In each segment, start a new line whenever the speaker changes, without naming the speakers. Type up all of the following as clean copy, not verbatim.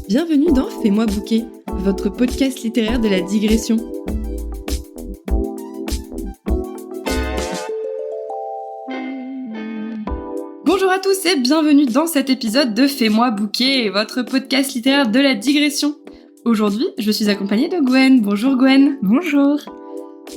Bienvenue dans Fais-moi bouquer, votre podcast littéraire de la digression. Bonjour à tous et bienvenue dans cet épisode de Fais-moi bouquer, votre podcast littéraire de la digression. Aujourd'hui, je suis accompagnée de Gwen. Bonjour Gwen.
Bonjour.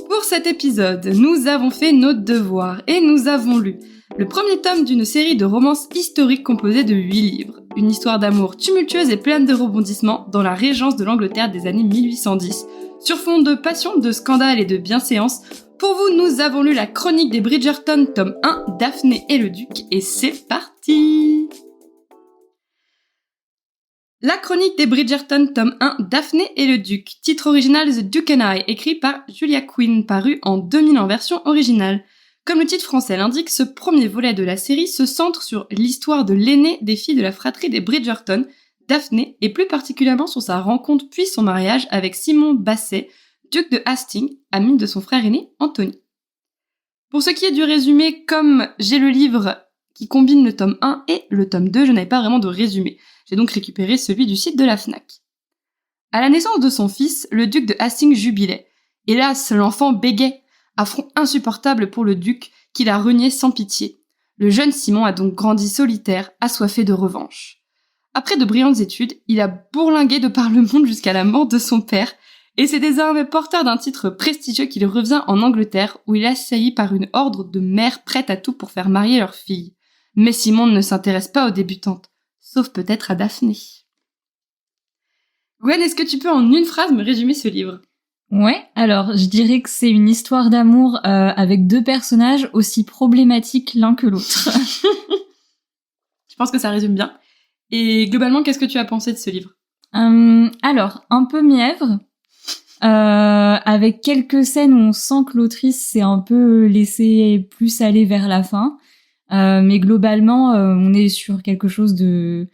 Pour cet épisode, nous avons fait notre devoir et nous avons lu le premier tome d'une série de romances historiques composée de 8 livres. Une histoire d'amour tumultueuse et pleine de rebondissements dans la régence de l'Angleterre des années 1810. Sur fond de passion, de scandale et de bienséance, pour vous, nous avons lu la chronique des Bridgerton, tome 1, Daphné et le Duc, et c'est parti! La chronique des Bridgerton, tome 1, Daphné et le Duc, titre original The Duke and I, écrit par Julia Quinn, paru en 2000 en version originale. Comme le titre français l'indique, ce premier volet de la série se centre sur l'histoire de l'aînée des filles de la fratrie des Bridgerton, Daphné, et plus particulièrement sur sa rencontre puis son mariage avec Simon Basset, duc de Hastings, ami de son frère aîné, Anthony. Pour ce qui est du résumé, comme j'ai le livre qui combine le tome 1 et le tome 2, je n'avais pas vraiment de résumé. J'ai donc récupéré celui du site de la Fnac. À la naissance de son fils, le duc de Hastings jubilait. Hélas, l'enfant bégait, affront insupportable pour le duc, qui la reniait sans pitié. Le jeune Simon a donc grandi solitaire, assoiffé de revanche. Après de brillantes études, il a bourlingué de par le monde jusqu'à la mort de son père, et c'est désormais porteur d'un titre prestigieux qu'il revient en Angleterre, où il est assailli par une horde de mères prêtes à tout pour faire marier leur fille. Mais Simon ne s'intéresse pas aux débutantes, sauf peut-être à Daphné. Gwen, est-ce que tu peux en une phrase me résumer ce livre ?
Ouais, alors je dirais que c'est une histoire d'amour avec deux personnages aussi problématiques l'un que l'autre.
Je pense que ça résume bien. Et globalement, qu'est-ce que tu as pensé de ce livre ?
Alors, un peu mièvre, avec quelques scènes où on sent que l'autrice s'est un peu laissée plus aller vers la fin. Mais globalement, on est sur quelque chose de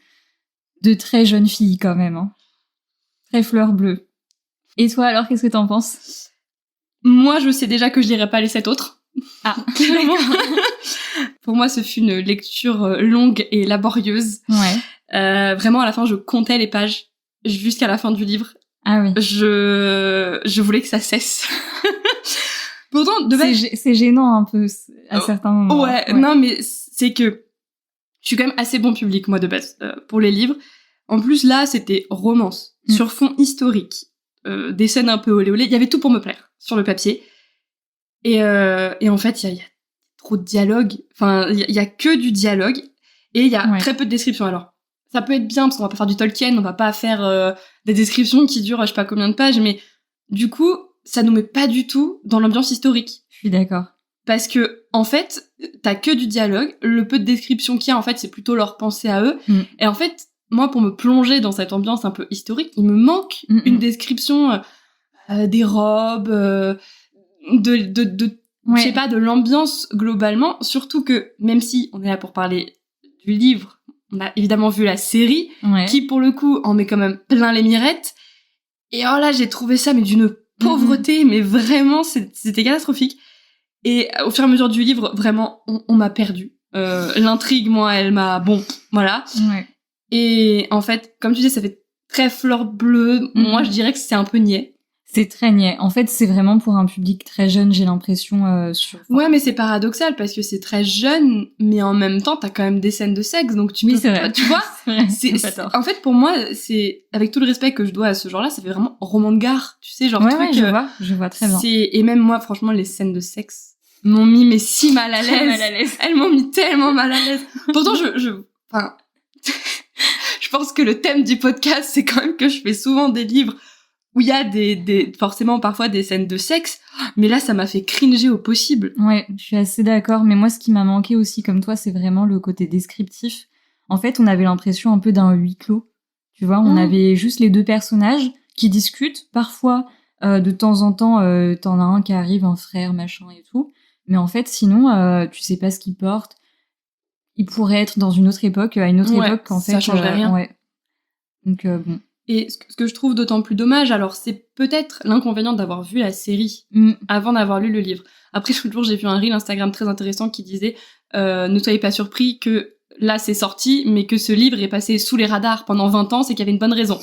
très jeune fille quand même. Hein. Très fleur bleue. Et toi alors, qu'est-ce que t'en penses ?
Moi, je sais déjà que je lirai pas les 7 autres.
Ah,
Pour moi, ce fut une lecture longue et laborieuse.
ouais.
Vraiment, à la fin, je comptais les pages jusqu'à la fin du livre.
Ah oui.
Je voulais que ça cesse. Pourtant, de base...
C'est gênant un peu à certains moments.
Ouais, non, mais c'est que je suis quand même assez bon public, moi, de base, pour les livres. En plus, là, c'était romance, sur fond historique, des scènes un peu olé olé. Il y avait tout pour me plaire, sur le papier. Et en fait, il y a trop de dialogue. Enfin, il y a que du dialogue. Et il y a très peu de descriptions. Alors, ça peut être bien, parce qu'on va pas faire du Tolkien, on va pas faire des descriptions qui durent je sais pas combien de pages, mais du coup, ça nous met pas du tout dans l'ambiance historique.
Je suis d'accord.
Parce que, en fait, t'as que du dialogue. Le peu de description qu'il y a, en fait, c'est plutôt leur pensée à eux. Et en fait, moi, pour me plonger dans cette ambiance un peu historique, il me manque une description des robes, je sais pas, de l'ambiance globalement. Surtout que, même si on est là pour parler du livre, on a évidemment vu la série, qui, pour le coup, en met quand même plein les mirettes. Et alors là, j'ai trouvé ça, mais d'une pauvreté, mais vraiment, c'était catastrophique. Et au fur et à mesure du livre, vraiment, on m'a perdu. L'intrigue, moi, elle m'a... Bon, voilà.
Ouais.
Et en fait, comme tu dis, ça fait très fleur bleue. Moi, je dirais que c'est un peu niais.
C'est très niais. En fait, c'est vraiment pour un public très jeune, j'ai l'impression.
Ouais, mais c'est paradoxal, parce que c'est très jeune, mais en même temps, t'as quand même des scènes de sexe, donc tu peux...
c'est vrai.
Tu vois,
c'est
en fait, pour moi, c'est... Avec tout le respect que je dois à ce genre-là, ça fait vraiment roman de gare. Tu sais, genre truc...
Ouais, je vois très bien.
Et même moi, franchement, les scènes de sexe m'ont mis mais si mal à l'aise. Elles m'ont mis tellement mal à l'aise. Pourtant, enfin, je pense que le thème du podcast, c'est quand même que je fais souvent des livres où il y a forcément parfois des scènes de sexe, mais là, ça m'a fait cringer au possible.
Ouais, je suis assez d'accord, mais moi, ce qui m'a manqué aussi, comme toi, c'est vraiment le côté descriptif. En fait, on avait l'impression un peu d'un huis clos. Tu vois, on avait juste les deux personnages qui discutent. Parfois, de temps en temps, t'en as un qui arrive, un frère, machin et tout. Mais en fait, sinon, tu sais pas ce qu'il porte. Il pourrait être dans une autre époque, à une autre époque, en fait.
Ça changerait rien.
Ouais. Donc, bon.
Et ce que je trouve d'autant plus dommage, alors c'est peut-être l'inconvénient d'avoir vu la série avant d'avoir lu le livre. Après, l'autre jour, j'ai vu un reel Instagram très intéressant qui disait ne soyez pas surpris que là c'est sorti, mais que ce livre est passé sous les radars pendant 20 ans, c'est qu'il y avait une bonne raison.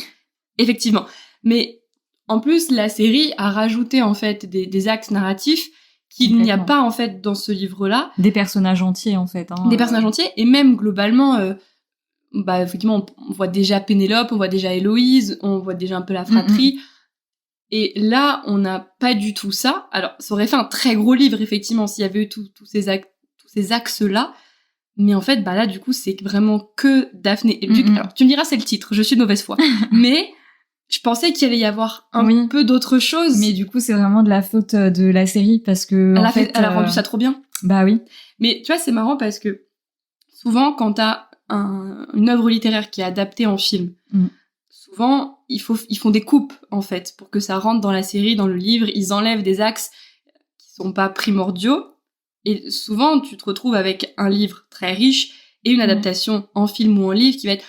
Effectivement. Mais en plus, la série a rajouté en fait des axes narratifs qu'il n'y a pas en fait dans ce livre-là.
Des personnages entiers en fait.
Des personnages entiers, et même globalement, effectivement, on voit déjà Pénélope, on voit déjà Héloïse, on voit déjà un peu la fratrie. Et là, on n'a pas du tout ça. Alors, ça aurait fait un très gros livre, effectivement, s'il y avait eu tous ces axes-là. Mais en fait, là, du coup, c'est vraiment que Daphné et le Duc. Alors, tu me diras, c'est le titre, je suis de mauvaise foi. Mais je pensais qu'il allait y avoir un peu d'autre chose.
Mais du coup, c'est vraiment de la faute de la série, parce que
elle a rendu ça trop bien.
Bah oui.
Mais tu vois, c'est marrant parce que souvent, quand t'as une œuvre littéraire qui est adaptée en film, souvent, ils font des coupes, en fait, pour que ça rentre dans la série, dans le livre. Ils enlèvent des axes qui sont pas primordiaux. Et souvent, tu te retrouves avec un livre très riche et une adaptation en film ou en livre qui va être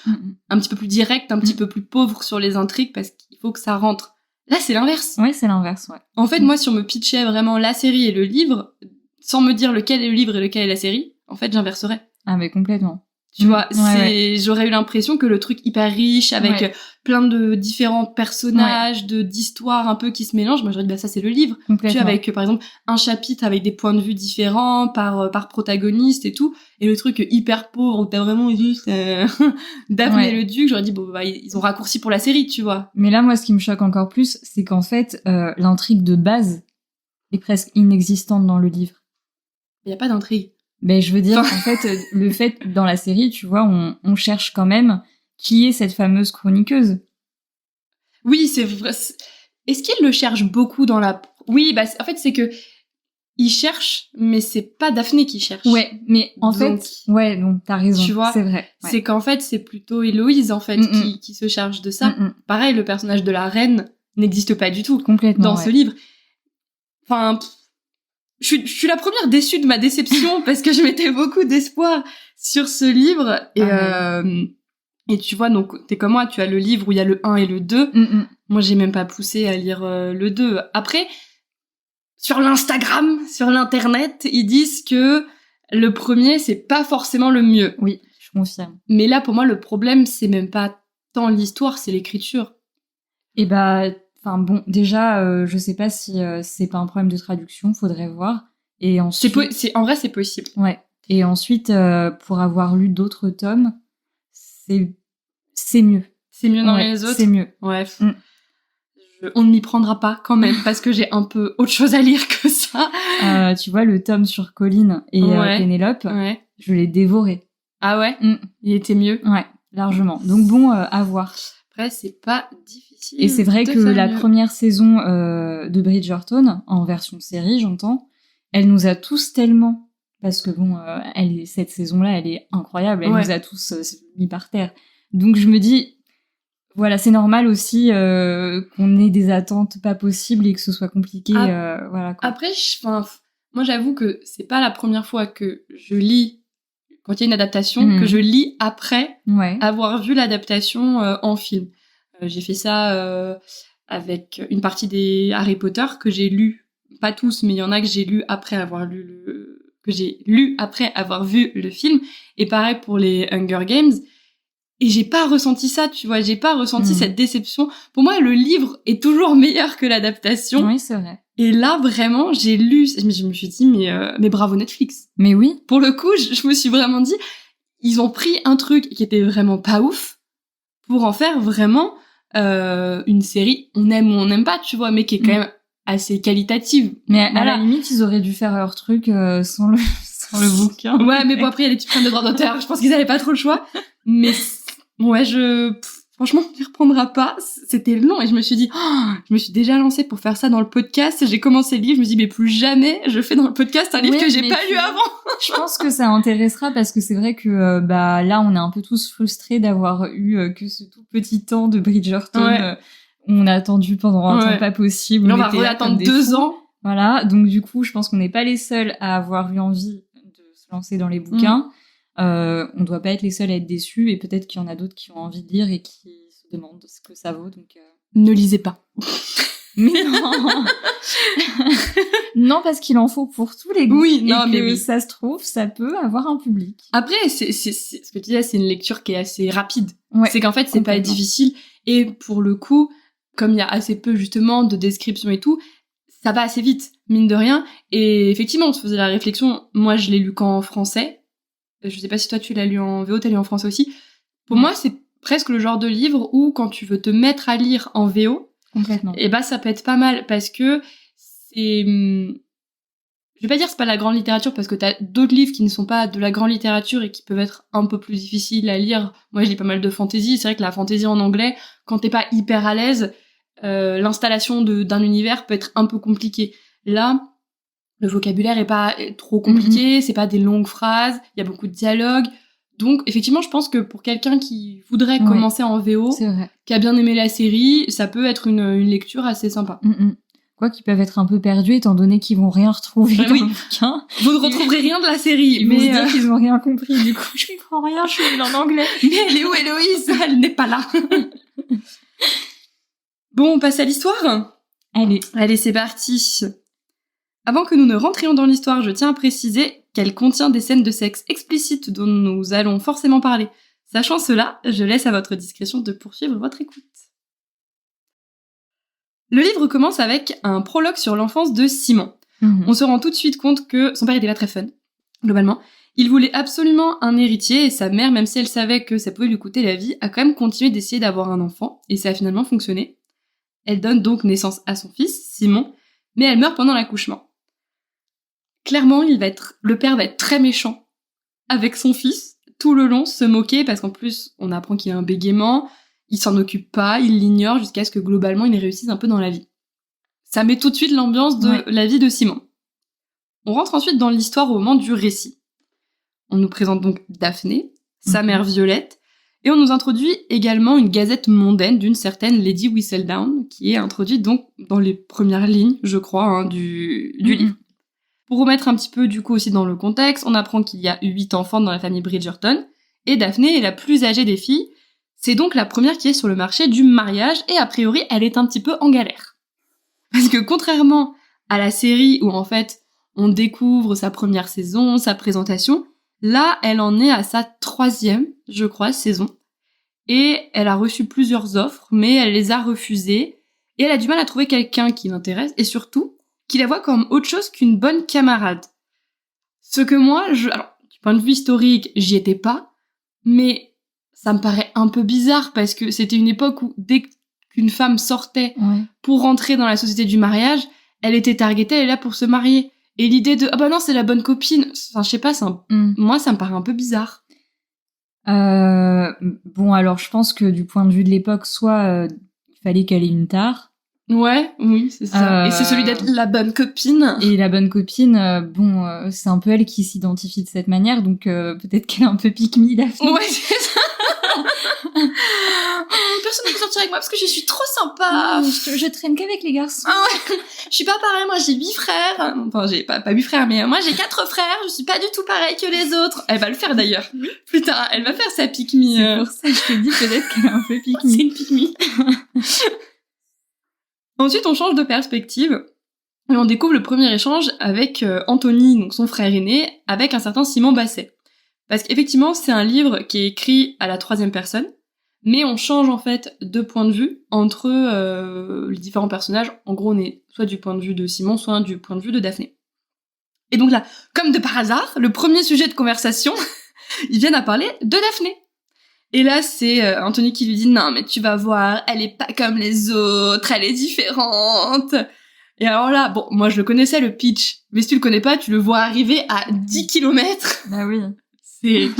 un petit peu plus directe, un petit peu plus pauvre sur les intrigues parce qu'il faut que ça rentre. Là, c'est l'inverse.
Oui, c'est l'inverse, ouais.
En fait, moi, si on me pitchait vraiment la série et le livre, sans me dire lequel est le livre et lequel est la série, en fait, j'inverserais.
Ah, mais complètement.
Tu vois, j'aurais eu l'impression que le truc hyper riche, avec plein de différents personnages, d'histoires un peu qui se mélangent, moi j'aurais dit, ça c'est le livre. Tu vois, avec, par exemple, un chapitre avec des points de vue différents, par protagoniste et tout, et le truc hyper pauvre, où t'as vraiment juste Daphné et le Duc, j'aurais dit, ils ont raccourci pour la série, tu vois.
Mais là, moi, ce qui me choque encore plus, c'est qu'en fait, l'intrigue de base est presque inexistante dans le livre.
Il n'y a pas d'intrigue.
Mais je veux dire, en fait, le fait, dans la série, tu vois, on cherche quand même qui est cette fameuse chroniqueuse.
Oui, c'est vrai. Est-ce qu'il le cherche beaucoup dans la... Oui, en fait, c'est que il cherche, mais c'est pas Daphné qui cherche.
Ouais, mais en fait... Ouais, donc t'as raison,
tu vois,
c'est vrai. Ouais.
C'est qu'en fait, c'est plutôt Héloïse, en fait, qui se charge de ça. Pareil, le personnage de la reine n'existe pas du tout dans ce livre. Enfin... Je suis la première déçue de ma déception parce que je mettais beaucoup d'espoir sur ce livre. Et tu vois, donc, t'es comme moi, tu as le livre où il y a le 1 et le 2. Moi, j'ai même pas poussé à lire le 2. Après, sur l'Instagram, sur l'internet, ils disent que le premier, c'est pas forcément le mieux.
Oui, je confirme.
Mais là, pour moi, le problème, c'est même pas tant l'histoire, c'est l'écriture.
Et enfin bon, déjà, je sais pas si c'est pas un problème de traduction, faudrait voir. Et ensuite,
en vrai, c'est possible.
Ouais. Et ensuite, pour avoir lu d'autres tomes, c'est mieux.
C'est mieux dans les autres.
C'est mieux.
Ouais. On ne m'y prendra pas quand même parce que j'ai un peu autre chose à lire que ça.
Tu vois, le tome sur Colline et Pénélope, je l'ai dévoré.
Ah ouais. Il était mieux.
Ouais, largement. Donc bon, à voir.
Après, c'est pas difficile.
Et c'est vrai que la première saison de Bridgerton, en version série, j'entends, elle nous a tous tellement... Parce que bon, cette saison-là, elle est incroyable. Elle nous a tous mis par terre. Donc je me dis, voilà, c'est normal aussi qu'on ait des attentes pas possibles et que ce soit compliqué. Voilà, quoi.
Après, moi j'avoue que c'est pas la première fois que je lis, quand il y a une adaptation, que je lis après avoir vu l'adaptation en film. J'ai fait ça avec une partie des Harry Potter que j'ai lu, pas tous, mais il y en a que j'ai lu après avoir avoir vu le film. Et pareil pour les Hunger Games. Et j'ai pas ressenti ça, tu vois, j'ai pas ressenti cette déception. Pour moi, le livre est toujours meilleur que l'adaptation.
Oui, c'est vrai.
Et là, vraiment, j'ai lu, je me suis dit, mais bravo Netflix.
Mais oui.
Pour le coup, je me suis vraiment dit, ils ont pris un truc qui était vraiment pas ouf pour en faire vraiment une série, on aime ou on n'aime pas, tu vois, mais qui est quand même assez qualitative.
Mais à la limite, ils auraient dû faire leur truc sans le bouquin.
Ouais, mais bon, après, il y a des petits problèmes de droits d'auteur. Je pense qu'ils avaient pas trop le choix. Mais ouais, franchement, on n'y reprendra pas. C'était long et je me suis dit, je me suis déjà lancée pour faire ça dans le podcast. J'ai commencé le livre, je me suis dit, mais plus jamais je fais dans le podcast un livre que j'ai pas lu avant.
Je pense que ça intéressera parce que c'est vrai que là, on est un peu tous frustrés d'avoir eu que ce tout petit temps de Bridgerton. On a attendu pendant un temps pas possible.
Là, on va attendre 2 ans.
Voilà, donc du coup, je pense qu'on n'est pas les seuls à avoir eu envie de se lancer dans les bouquins. On doit pas être les seuls à être déçus et peut-être qu'il y en a d'autres qui ont envie de lire et qui se demandent ce que ça vaut. Donc
ne lisez pas.
Mais non. Non, parce qu'il en faut pour tous les goûts.
Oui, non,
et
mais
que
oui.
ça se trouve, ça peut avoir un public.
Après, c'est ce que tu disais, c'est une lecture qui est assez rapide.
Ouais,
c'est qu'en fait, c'est pas
complètement.
difficile. Et pour le coup, comme il y a assez peu, justement, de descriptions et tout, ça va assez vite, mine de rien. Et effectivement, on se faisait la réflexion. Moi, je l'ai lu qu'en français. Je sais pas si toi, tu l'as lu en VO, t'as lu en français aussi. Pour moi, c'est presque le genre de livre où, quand tu veux te mettre à lire en VO,
Complètement.
et bah, ça peut être pas mal parce que c'est... Je vais pas dire c'est pas la grande littérature parce que t'as d'autres livres qui ne sont pas de la grande littérature et qui peuvent être un peu plus difficiles à lire. Moi, je lis pas mal de fantasy. C'est vrai que la fantasy en anglais, quand t'es pas hyper à l'aise, l'installation d'un univers peut être un peu compliquée. Là, le vocabulaire est pas trop compliqué, c'est pas des longues phrases, il y a beaucoup de dialogues. Donc, effectivement, je pense que pour quelqu'un qui voudrait commencer en VO,
C'est vrai.
qui a bien aimé la série, ça peut être une lecture assez sympa.
Quoi qu'ils peuvent être un peu perdus étant donné qu'ils vont rien retrouver dans
oui.
le bouquin.
Vous ne retrouverez rien de la série.
Ils vont se dire qu'ils ont rien compris. Du coup, je comprends rien, je suis en anglais.
Mais elle est où, Héloïse? Elle n'est pas là. Bon, on passe à l'histoire? Allez, c'est parti. Avant que nous ne rentrions dans l'histoire, je tiens à préciser qu'elle contient des scènes de sexe explicites dont nous allons forcément parler. Sachant cela, je laisse à votre discrétion de poursuivre votre écoute. Le livre commence avec un prologue sur l'enfance de Simon. On se rend tout de suite compte que son père était pas très fun, globalement. Il voulait absolument un héritier et sa mère, même si elle savait que ça pouvait lui coûter la vie, a quand même continué d'essayer d'avoir un enfant et ça a finalement fonctionné. Elle donne donc naissance à son fils, Simon, mais elle meurt pendant l'accouchement. Clairement, le père va être très méchant avec son fils, tout le long, se moquer parce qu'en plus, on apprend qu'il a un bégaiement. Il s'en occupe pas, il l'ignore jusqu'à ce que globalement il réussisse un peu dans la vie. Ça met tout de suite l'ambiance de la vie de Simon. On rentre ensuite dans l'histoire au moment du récit. On nous présente donc Daphné, sa mère Violette, et on nous introduit également une gazette mondaine d'une certaine Lady Whistledown, qui est introduite donc dans les premières lignes, je crois, du livre. Pour remettre un petit peu du coup aussi dans le contexte, on apprend qu'il y a 8 enfants dans la famille Bridgerton, et Daphné est la plus âgée des filles. C'est donc la première qui est sur le marché du mariage et a priori, elle est un petit peu en galère. Parce que contrairement à la série où en fait, on découvre sa première saison, sa présentation, là, elle en est à sa 3e, je crois, saison. Et elle a reçu plusieurs offres, mais elle les a refusées. Et elle a du mal à trouver quelqu'un qui l'intéresse et surtout, qui la voit comme autre chose qu'une bonne camarade. Ce que moi, alors, du point de vue historique, j'y étais pas, mais ça me paraît un peu bizarre parce que c'était une époque où dès qu'une femme sortait pour rentrer dans la société du mariage, elle était targetée, elle est là pour se marier. Et l'idée de « Ah bah non, c'est la bonne copine », enfin je sais pas, moi ça me paraît un peu bizarre.
Bon, alors je pense que du point de vue de l'époque, soit il fallait qu'elle ait une tare.
Ouais, oui, c'est ça. Et c'est celui d'être la bonne copine.
Et la bonne copine, c'est un peu elle qui s'identifie de cette manière, donc peut-être qu'elle est un peu pique-me, Daphné.
Ouais, c'est ça. Personne ne peut sortir avec moi parce que je suis trop sympa.
Je traîne qu'avec les garçons.
Je suis pas pareil, moi j'ai 8 frères. Enfin, j'ai pas 8 frères, mais moi j'ai 4 frères, je suis pas du tout pareil que les autres. Elle va le faire d'ailleurs. Plus tard, elle va faire sa pique-me.
C'est pour ça que je te dis peut-être qu'elle est un peu pique-me.
C'est une pique-me. Ensuite, on change de perspective et on découvre le premier échange avec Anthony, donc son frère aîné, avec un certain Simon Basset. Parce qu'effectivement, c'est un livre qui est écrit à la 3e personne, mais on change en fait de point de vue entre les différents personnages. En gros, on est soit du point de vue de Simon, soit du point de vue de Daphné. Et donc là, comme de par hasard, le premier sujet de conversation, ils viennent à parler de Daphné. Et là, c'est Anthony qui lui dit « Non, mais tu vas voir, elle est pas comme les autres, elle est différente !» Et alors là, bon, moi je le connaissais le pitch, mais si tu le connais pas, tu le vois arriver à 10 km.
Bah oui.
C'est...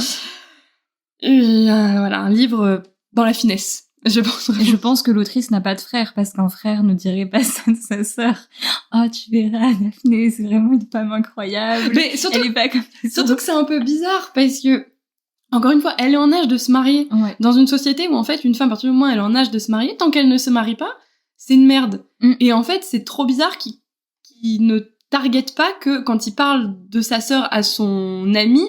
voilà, un livre dans la finesse, je pense.
Et je pense que l'autrice n'a pas de frère, parce qu'un frère ne dirait pas ça de sa sœur. Oh, tu verras, Daphné, c'est vraiment une femme incroyable.
Mais surtout,
elle est pas comme les
surtout que c'est un peu bizarre, parce que, encore une fois, elle est en âge de se marier.
Ouais.
Dans une société où, en fait, une femme, à partir du moment où elle est en âge de se marier, tant qu'elle ne se marie pas, c'est une merde. Et en fait, c'est trop bizarre qu'il ne target pas que quand il parle de sa sœur à son ami,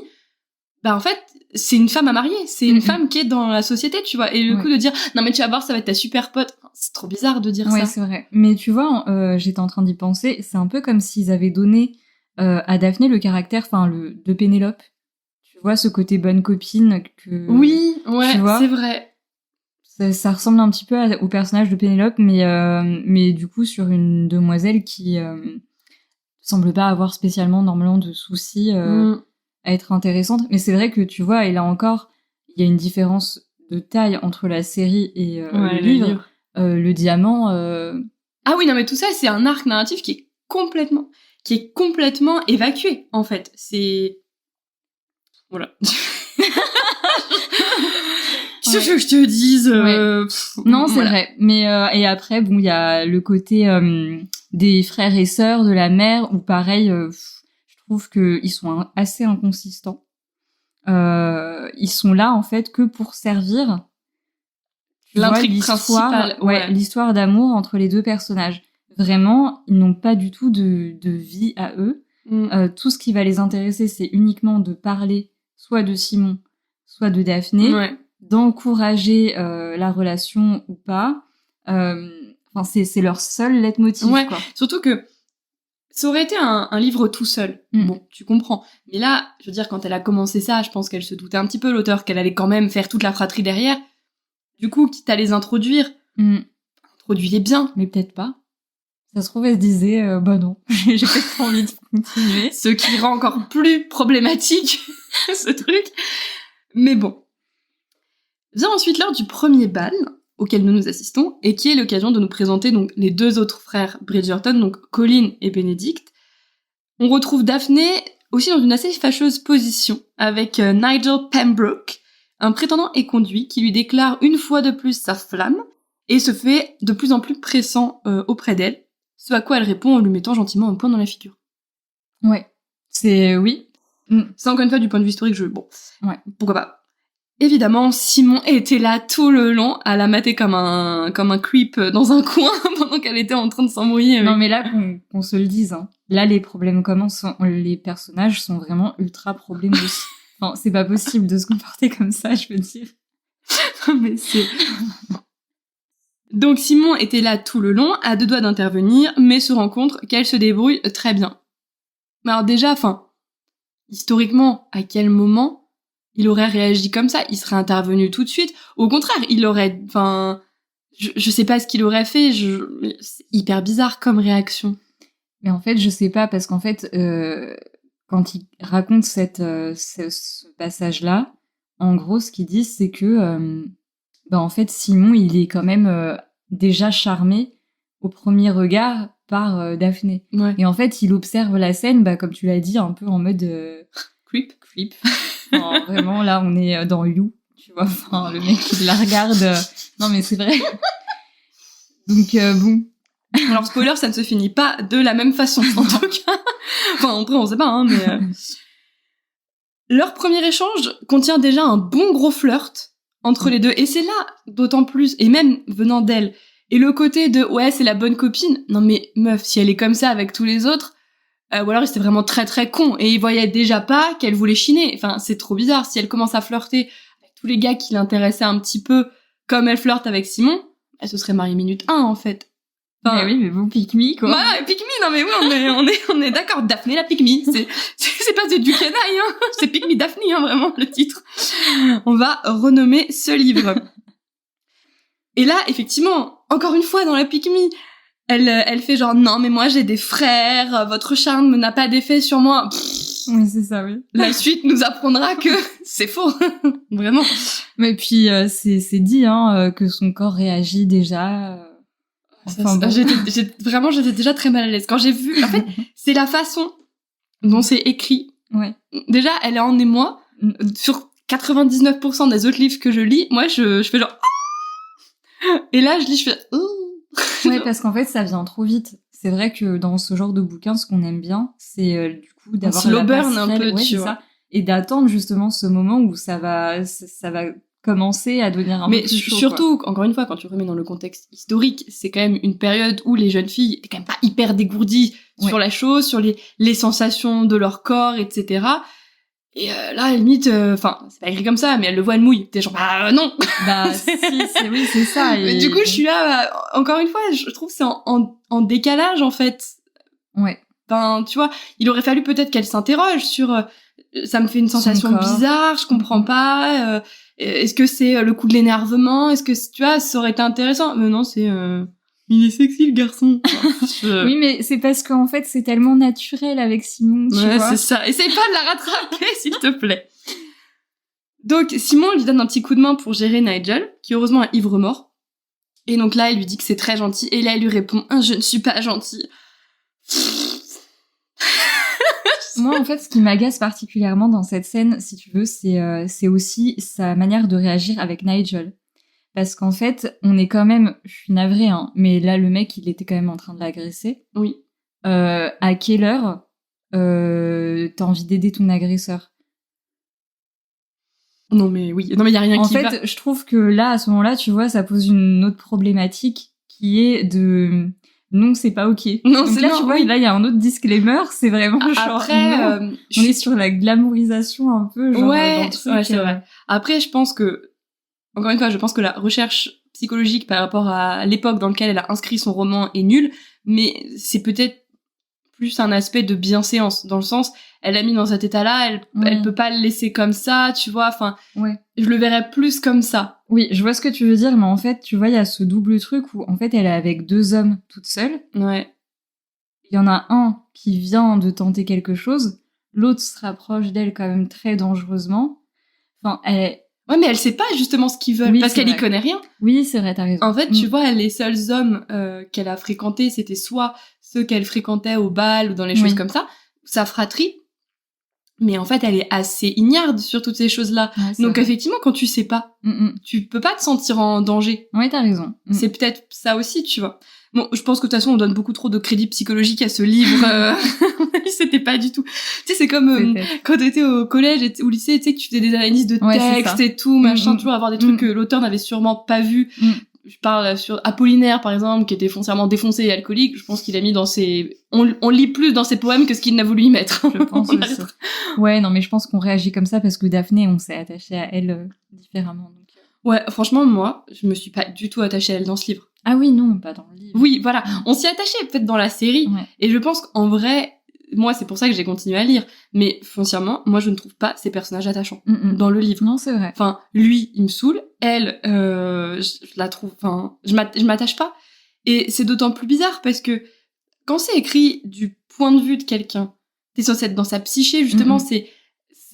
bah en fait, c'est une femme à marier, c'est une femme qui est dans la société, tu vois. Et le coup de dire, non mais tu vas voir, ça va être ta super pote, C'est trop bizarre de dire
Ouais,
ça.
c'est vrai. Mais tu vois, j'étais en train d'y penser, c'est un peu comme s'ils avaient donné à Daphné le caractère, de Pénélope. Tu vois, ce côté bonne copine que...
Oui, ouais,
tu vois,
c'est vrai.
ça ressemble un petit peu au personnage de Pénélope, mais du coup sur une demoiselle qui semble pas avoir spécialement normalement de soucis à être intéressante. Mais c'est vrai que tu vois, et là encore, il y a une différence de taille entre la série et
Ouais,
le livre. Le diamant...
Ah oui, non, mais tout ça, c'est un arc narratif qui est complètement évacué, en fait. C'est... Voilà. Qu'est-ce que je te dise
Non, c'est
voilà.
vrai. Mais et après, bon, il y a le côté des frères et sœurs de la mère où pareil, je trouve que ils sont assez inconsistants. Ils sont là en fait que pour servir. Tu vois,
L'intrigue principale. Ouais.
l'histoire d'amour entre les deux personnages. Vraiment, ils n'ont pas du tout de vie à eux. Tout ce qui va les intéresser, c'est uniquement de parler soit de Simon, soit de Daphné.
Ouais.
D'encourager la relation ou pas. Enfin, c'est leur seul leitmotiv,
Ouais,
quoi.
surtout que ça aurait été un livre tout seul. Bon, tu comprends. Mais là, je veux dire, quand elle a commencé ça, je pense qu'elle se doutait un petit peu, l'auteur, qu'elle allait quand même faire toute la fratrie derrière. Du coup, quitte à les introduire, introduis-les bien.
Mais peut-être pas. Ça se trouve, elle se disait, bah non, j'ai peut-être pas envie de continuer.
Ce qui rend encore plus problématique, ce truc. Mais bon. Vient ensuite l'heure du premier bal auquel nous assistons et qui est l'occasion de nous présenter donc les deux autres frères Bridgerton, donc Colin et Benedict. On retrouve Daphné aussi dans une assez fâcheuse position avec Nigel Pembroke, un prétendant éconduit qui lui déclare une fois de plus sa flamme et se fait de plus en plus pressant auprès d'elle, ce à quoi elle répond en lui mettant gentiment un poing dans la figure.
Ouais, oui.
C'est encore une fois du point de vue historique,
ouais.
Pourquoi pas. Évidemment, Simon était là tout le long à la mater comme un creep dans un coin pendant qu'elle était en train de s'embrouiller.
Non, mais là, qu'on se le dise, hein. Là, les problèmes commencent, les personnages sont vraiment ultra problèmes aussi. Enfin, c'est pas possible de se comporter comme ça, je veux dire.
Mais c'est... Donc Simon était là tout le long, à deux doigts d'intervenir, mais se rend compte qu'elle se débrouille très bien. Mais alors déjà, historiquement, à quel moment il aurait réagi comme ça? Il serait intervenu tout de suite? Au contraire, il aurait... je sais pas ce qu'il aurait fait, c'est hyper bizarre comme réaction.
Mais en fait, je sais pas, parce qu'en fait, quand il raconte ce passage-là, en gros, ce qu'il dit, c'est que, en fait, Simon, il est quand même déjà charmé au premier regard par Daphné.
Ouais.
Et en fait, il observe la scène, comme tu l'as dit, un peu en mode
creep.
Enfin, vraiment, là, on est dans You, tu vois. Enfin, le mec qui la regarde. Non, mais c'est vrai. Donc bon.
Alors spoiler, ça ne se finit pas de la même façon en tout cas. Enfin après on sait pas hein, mais leur premier échange contient déjà un bon gros flirt entre les deux et c'est là d'autant plus et même venant d'elle et le côté de ouais c'est la bonne copine. Non mais meuf, si elle est comme ça avec tous les autres ou alors il était vraiment très très con et il voyait déjà pas qu'elle voulait chiner. Enfin c'est trop bizarre si elle commence à flirter avec tous les gars qui l'intéressaient un petit peu comme elle flirte avec Simon, elle se serait mariée minute 1 en fait.
Enfin, mais oui, mais bon, pick me, quoi.
Voilà, pick me, non mais oui, on est d'accord, Daphné la pick me, c'est pas du canaille, hein, c'est pick me Daphné, hein, vraiment, le titre. On va renommer ce livre. Et là, effectivement, encore une fois, dans la pick me, elle fait genre, non mais moi j'ai des frères, votre charme n'a pas d'effet sur moi.
Oui, c'est ça, oui.
La suite nous apprendra que c'est faux, vraiment.
Mais puis, c'est dit, hein, que son corps réagit déjà...
Enfin, bon. J'étais déjà très mal à l'aise. Quand j'ai vu, en fait, c'est la façon dont c'est écrit.
Ouais.
Déjà, elle est en émoi. Sur 99% des autres livres que je lis, moi, je fais genre... Et là, je lis, je fais...
Ouais, parce qu'en fait, ça vient trop vite. C'est vrai que dans ce genre de bouquin, ce qu'on aime bien, c'est du coup d'avoir
slow burn un peu,
tu vois. Et d'attendre justement ce moment où ça va commencer à devenir un peu plus chaud. Mais
surtout, encore une fois, quand tu remets dans le contexte historique, c'est quand même une période où les jeunes filles étaient quand même pas hyper dégourdies sur la chose, sur les sensations de leur corps, etc. Et là, limite, enfin, c'est pas écrit comme ça, mais elle le voit, elle mouille. T'es genre, bah non.
Bah oui, c'est ça.
Mais du coup, je suis là, encore une fois, je trouve que c'est en décalage, en fait.
Ouais.
Ben, tu vois, il aurait fallu peut-être qu'elle s'interroge sur ça me fait une sensation bizarre, je comprends pas. Est-ce que c'est le coup de l'énervement? Est-ce que, tu vois, ça aurait été intéressant? Mais non, c'est... il est sexy, le garçon.
Oui, mais c'est parce qu'en fait, c'est tellement naturel avec Simon, tu vois.
C'est ça. Essaye pas de la rattraper, s'il te plaît. Donc, Simon lui donne un petit coup de main pour gérer Nigel, qui heureusement est ivre-mort. Et donc là, il lui dit que c'est très gentil. Et là, il lui répond, je ne suis pas gentil.
Moi, en fait, ce qui m'agace particulièrement dans cette scène, si tu veux, c'est aussi sa manière de réagir avec Nigel. Parce qu'en fait, on est quand même, je suis navrée, hein, mais là, le mec, il était quand même en train de l'agresser.
Oui.
À quelle heure t'as envie d'aider ton agresseur?
Non, mais oui. Non, mais il y a rien qui va.
En fait, je trouve que là, à ce moment-là, tu vois, ça pose une autre problématique qui est de... Non, c'est pas ok.
Non,
donc là, tu vois, là, il y a un autre disclaimer, c'est vraiment genre...
Après,
on est sur la glamourisation un peu, genre...
Ouais, c'est vrai. Après, je pense que... Encore une fois, je pense que la recherche psychologique par rapport à l'époque dans laquelle elle a inscrit son roman est nulle, mais c'est peut-être plus un aspect de bienséance, dans le sens, elle l'a mis dans cet état-là, elle peut pas le laisser comme ça, tu vois, enfin, je le verrais plus comme ça.
Oui, je vois ce que tu veux dire, mais en fait, tu vois, il y a ce double truc où, en fait, elle est avec 2 hommes toute seule.
Ouais.
Il y en a un qui vient de tenter quelque chose, l'autre se rapproche d'elle quand même très dangereusement. Enfin,
Ouais, mais elle sait pas justement ce qu'ils veulent, parce qu'elle y connaît rien.
Oui, c'est vrai, t'as raison.
En fait, tu vois, les seuls hommes qu'elle a fréquentés, c'était soit ceux qu'elle fréquentait au bal ou dans les choses comme ça, sa fratrie. Mais en fait, elle est assez ignarde sur toutes ces choses-là. Ouais, donc effectivement, quand tu sais pas, tu peux pas te sentir en danger.
Ouais, t'as raison.
C'est peut-être ça aussi, tu vois. Bon, je pense que de toute façon, on donne beaucoup trop de crédit psychologique à ce livre. C'était pas du tout. Tu sais, c'est comme quand t'étais au collège ou au lycée, tu sais, que tu faisais des analyses de texte et tout, machin, toujours avoir des trucs que l'auteur n'avait sûrement pas vus. Je parle sur Apollinaire, par exemple, qui était foncièrement défoncé et alcoolique. Je pense qu'il a mis dans ses... On lit plus dans ses poèmes que ce qu'il n'a voulu y mettre.
Je pense aussi. Ouais, non, mais je pense qu'on réagit comme ça parce que Daphné, on s'est attaché à elle différemment. Donc...
Ouais, franchement, moi, je me suis pas du tout attachée à elle dans ce livre.
Ah oui, non, pas dans le livre.
Oui, voilà. On s'y attachait peut-être dans la série. Ouais. Et je pense qu'en vrai... Moi, c'est pour ça que j'ai continué à lire. Mais foncièrement, moi, je ne trouve pas ces personnages attachants dans le livre.
Non, c'est vrai.
Enfin, lui, il me saoule. Elle, je la trouve... Enfin, je m'attache pas. Et c'est d'autant plus bizarre parce que quand c'est écrit du point de vue de quelqu'un, t'es censé être dans sa psyché, justement. C'est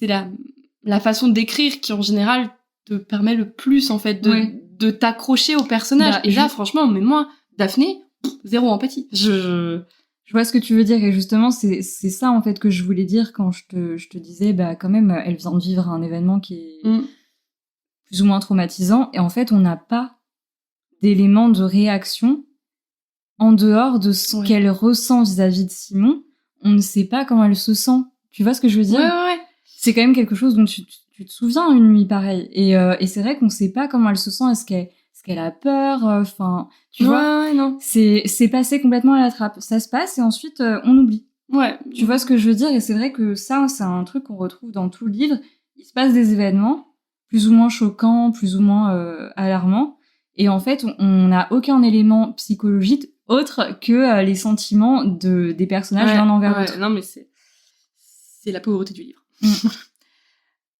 la façon d'écrire qui, en général, te permet le plus, en fait, de t'accrocher au personnage. Bah, et là, franchement, mais moi, Daphné, zéro empathie.
Je vois ce que tu veux dire et justement c'est ça en fait que je voulais dire quand je te disais bah quand même elle vient de vivre un événement qui est plus ou moins traumatisant et en fait on n'a pas d'éléments de réaction en dehors de ce qu'elle ressent vis-à-vis de Simon. On ne sait pas comment elle se sent. Tu vois ce que je veux dire?
Ouais.
C'est quand même quelque chose dont tu te souviens une nuit pareille et c'est vrai qu'on sait pas comment elle se sent. Est-ce qu'elle a peur, enfin, tu vois,
non.
C'est passé complètement à la trappe. Ça se passe et ensuite on oublie.
Ouais.
Tu vois ce que je veux dire? Et c'est vrai que ça, c'est un truc qu'on retrouve dans tout le livre. Il se passe des événements plus ou moins choquants, plus ou moins alarmants, et en fait, on n'a aucun élément psychologique autre que les sentiments des personnages l'un envers l'autre.
Non, mais c'est la pauvreté du livre.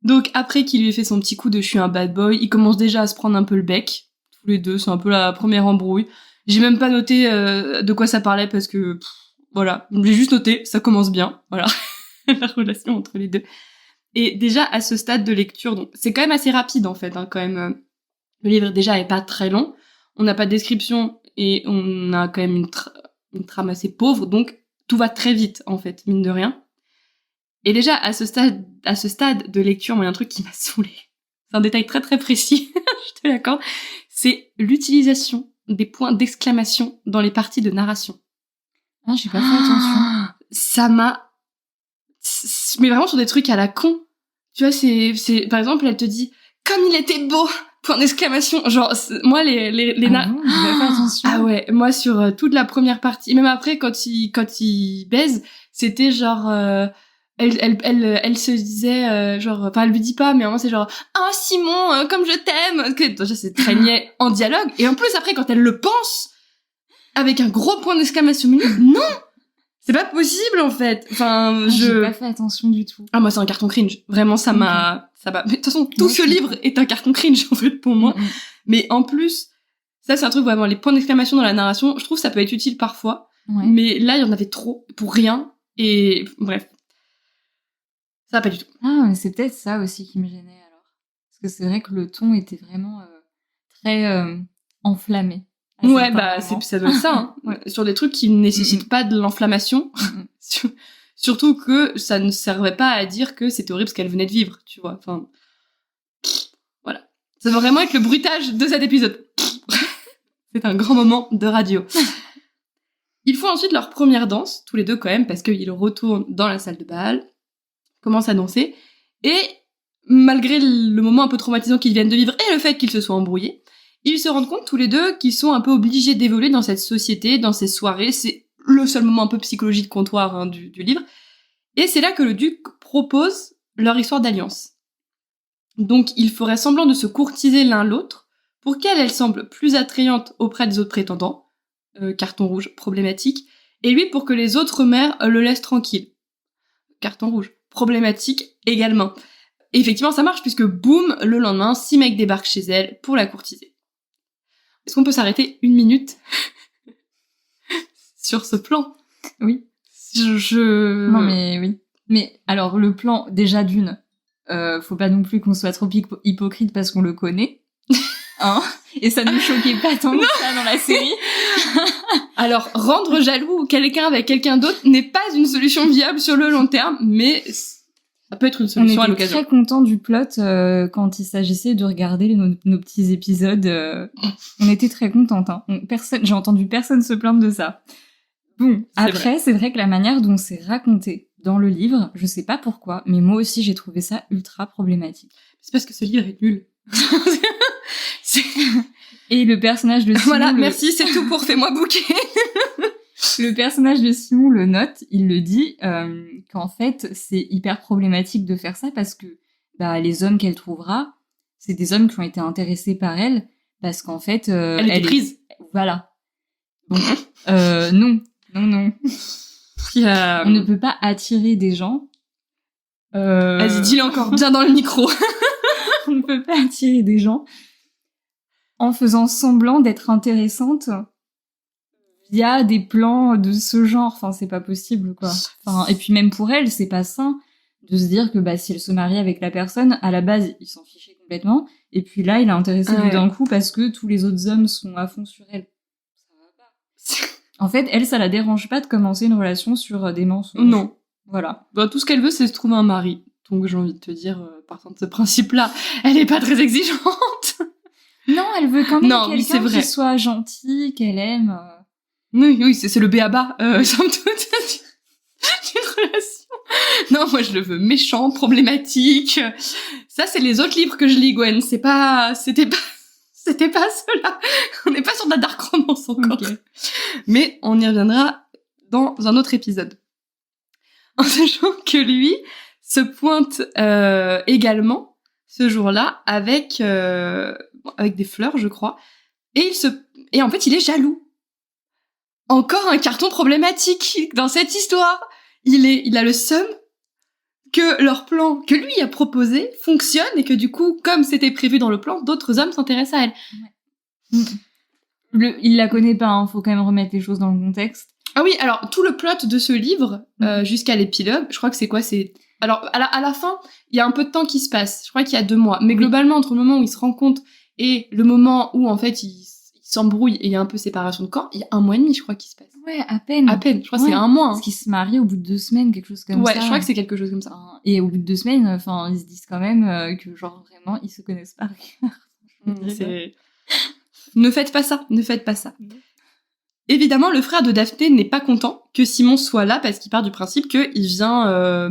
Donc après qu'il lui ait fait son petit coup de je suis un bad boy, il commence déjà à se prendre un peu le bec. Tous les deux, c'est un peu la première embrouille. J'ai même pas noté de quoi ça parlait parce que voilà, j'ai juste noté, ça commence bien, voilà, la relation entre les deux. Et déjà à ce stade de lecture, donc c'est quand même assez rapide en fait, quand même. Le livre déjà est pas très long, on n'a pas de description et on a quand même une trame assez pauvre, donc tout va très vite en fait, mine de rien. Et déjà à ce stade de lecture, moi il y a un truc qui m'a saoulée. C'est un détail très très précis, je te l'accorde. C'est l'utilisation des points d'exclamation dans les parties de narration.
Ah, j'ai pas fait attention.
Ça m'a... Mais vraiment sur des trucs à la con. Tu vois, c'est... Par exemple, elle te dit « Comme il était beau !» Point d'exclamation. Genre, moi, les
bon, j'ai pas fait attention.
Ah ouais, moi, sur toute la première partie, et même après, quand il baise, c'était genre... elle se disait genre, enfin elle lui dit pas, mais en c'est genre ah Simon, comme je t'aime, que déjà c'est très niais en dialogue, et en plus après quand elle le pense avec un gros point d'exclamation au milieu, non, c'est pas possible en fait. Enfin
J'ai pas fait attention du tout.
Ah moi c'est un carton cringe, vraiment ça m'a. Mais de toute façon tout ce livre est un carton cringe en fait pour moi. Mais en plus ça c'est un truc vraiment, les points d'exclamation dans la narration, je trouve ça peut être utile parfois, mais là il y en avait trop pour rien, et bref. Ça va pas du tout.
Ah, mais c'est peut-être ça aussi qui me gênait alors. Parce que c'est vrai que le ton était vraiment très enflammé.
Ouais, bah ça doit être ça. Hein. Ouais. Sur des trucs qui ne nécessitent pas de l'inflammation. Surtout que ça ne servait pas à dire que c'était horrible ce qu'elle venait de vivre, tu vois. Enfin, voilà. Ça va vraiment être le bruitage de cet épisode. C'est un grand moment de radio. Ils font ensuite leur première danse, tous les deux quand même, parce qu'ils retournent dans la salle de bal, commencent à danser, et malgré le moment un peu traumatisant qu'ils viennent de vivre et le fait qu'ils se soient embrouillés, ils se rendent compte tous les deux qu'ils sont un peu obligés d'évoluer dans cette société, dans ces soirées. C'est le seul moment un peu psychologie de comptoir du livre. Et c'est là que le duc propose leur histoire d'alliance. Donc ils feraient semblant de se courtiser l'un l'autre pour qu'elle semble plus attrayante auprès des autres prétendants, carton rouge problématique, et lui pour que les autres mères le laissent tranquille. Carton rouge problématique également. Et effectivement ça marche puisque boum, le lendemain, 6 mecs débarquent chez elle pour la courtiser. Est-ce qu'on peut s'arrêter 1 minute sur ce plan?
Oui. Non mais oui. Mais alors le plan, déjà d'une, faut pas non plus qu'on soit trop hypocrite parce qu'on le connaît. Hein, et ça ne nous choquait pas tant que ça dans la série.
Alors, rendre jaloux quelqu'un avec quelqu'un d'autre n'est pas une solution viable sur le long terme, mais ça peut être une solution à l'occasion.
On était très contents du plot quand il s'agissait de regarder nos petits épisodes. On était très contentes. Hein. J'ai entendu personne se plaindre de ça. Bon, après, c'est vrai que la manière dont c'est raconté dans le livre, je sais pas pourquoi, mais moi aussi j'ai trouvé ça ultra problématique.
C'est parce que ce livre est nul.
Et le personnage de Simon...
Voilà, merci, c'est tout pour Fais-moi bouquer.
Le personnage de Simon le note, il le dit, qu'en fait, c'est hyper problématique de faire ça parce que les hommes qu'elle trouvera, c'est des hommes qui ont été intéressés par elle, parce qu'en fait...
elle est prise.
Voilà. Donc, non. On ne peut pas attirer des gens...
Vas-y, dis-le encore bien dans le micro.
On ne peut pas attirer des gens en faisant semblant d'être intéressante via des plans de ce genre. Enfin, c'est pas possible, quoi. Enfin, et puis même pour elle, c'est pas sain de se dire que si elle se marie avec la personne, à la base, il s'en fichait complètement. Et puis là, il est intéressé d'un coup parce que tous les autres hommes sont à fond sur elle. Ça va pas. En fait, elle, ça la dérange pas de commencer une relation sur des mensonges.
Non.
Voilà.
Tout ce qu'elle veut, c'est se trouver un mari. Donc j'ai envie de te dire, partant de ce principe-là, elle est pas très exigeante.
Non, elle veut quand même quelqu'un qui soit gentil, qu'elle aime.
Oui, c'est le b.a.-ba, somme toute, d'une relation. Non, moi je le veux méchant, problématique. Ça, c'est les autres livres que je lis, Gwen. C'était pas ceux-là. On n'est pas sur de la dark romance encore. Okay. Mais on y reviendra dans un autre épisode. En sachant que lui se pointe également ce jour-là avec des fleurs, je crois, et en fait il est jaloux. Encore un carton problématique dans cette histoire. Il a le seum que leur plan que lui a proposé fonctionne et que du coup, comme c'était prévu dans le plan, d'autres hommes s'intéressent à elle.
Il la connaît pas, hein, faut quand même remettre les choses dans le contexte.
Ah oui, alors tout le plot de ce livre jusqu'à l'épilogue, je crois que c'est alors à la fin, il y a un peu de temps qui se passe. Je crois qu'il y a 2 mois, mais globalement entre le moment où ils se rencontrent et le moment où en fait ils s'embrouillent et il y a un peu séparation de corps, il y a 1 mois et demi, je crois, qui se passe.
Ouais, à peine.
Je crois que c'est 1 mois. Hein.
Parce qu'ils se marient au bout de 2 semaines, quelque chose comme ça.
Ouais, je crois que c'est quelque chose comme ça.
Et au bout de 2 semaines, enfin, ils se disent quand même que genre vraiment ils se connaissent pas.
Ne faites pas ça. Évidemment, le frère de Daphné n'est pas content que Simon soit là parce qu'il part du principe qu'il vient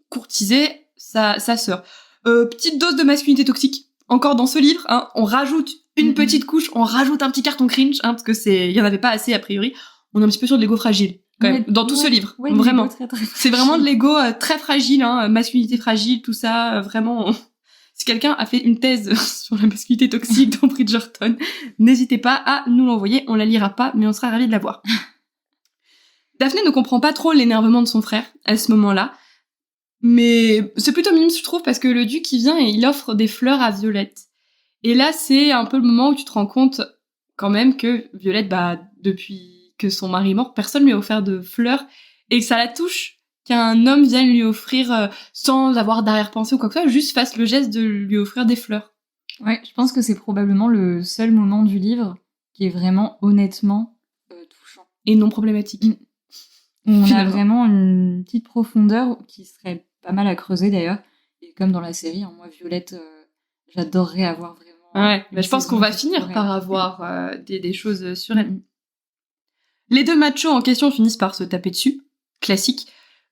courtiser sa sœur. Petite dose de masculinité toxique. Encore dans ce livre, hein, on rajoute une petite couche, on rajoute un petit carton cringe, hein, parce que il y en avait pas assez a priori. On est un petit peu sur de l'ego fragile. quand même, dans tout ce livre.
Ouais,
vraiment.
Très, très
c'est vraiment de l'ego très fragile, hein, masculinité fragile, tout ça, vraiment. Si quelqu'un a fait une thèse sur la masculinité toxique dans Bridgerton, n'hésitez pas à nous l'envoyer, on la lira pas, mais on sera ravis de la voir. Daphné ne comprend pas trop l'énervement de son frère à ce moment-là, mais c'est plutôt mignon, je trouve, parce que le duc, il vient et il offre des fleurs à Violette. Et là, c'est un peu le moment où tu te rends compte, quand même, que Violette, depuis que son mari est mort, personne lui a offert de fleurs, et que ça la touche qu'un homme vienne lui offrir, sans avoir d'arrière-pensée ou quoi que ce soit, juste fasse le geste de lui offrir des fleurs.
Ouais, je pense que c'est probablement le seul moment du livre qui est vraiment, honnêtement, touchant.
Et non problématique.
On a vraiment une petite profondeur qui serait pas mal à creuser d'ailleurs. Et comme dans la série, moi, Violette, j'adorerais avoir vraiment...
Ouais, je pense qu'on va finir par avoir des choses sur elle. Les deux machos en question finissent par se taper dessus, classique.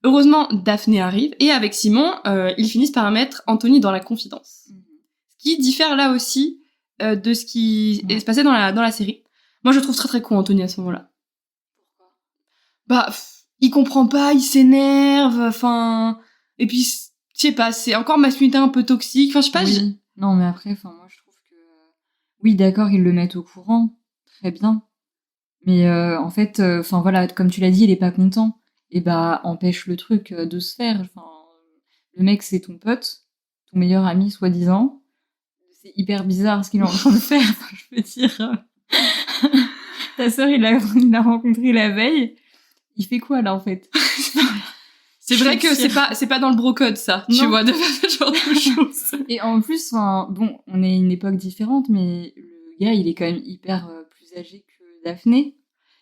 Heureusement, Daphné arrive, et avec Simon, ils finissent par mettre Anthony dans la confidence. Ce qui diffère là aussi de ce qui se passait dans la série. Moi, je trouve très très con Anthony à ce moment-là. Pourquoi ? Il comprend pas, il s'énerve, enfin... Et puis, je sais pas, c'est encore masculinité un peu toxique, enfin, je sais pas...
Oui. Non, mais après, moi, je trouve que... Oui, d'accord, ils le mettent au courant, très bien. Mais en fait, voilà, comme tu l'as dit, il est pas content. Et empêche le truc de se faire. Le mec, c'est ton pote, ton meilleur ami, soi-disant. C'est hyper bizarre ce qu'il est en train de faire. Je veux dire, ta sœur, il l'a rencontré la veille. Il fait quoi, là, en fait?
C'est vrai que c'est pas dans le bro-code, ça. Non. Tu vois, de faire ce genre de choses.
Et en plus, on est une époque différente, mais le gars, il est quand même hyper plus âgé que Daphné.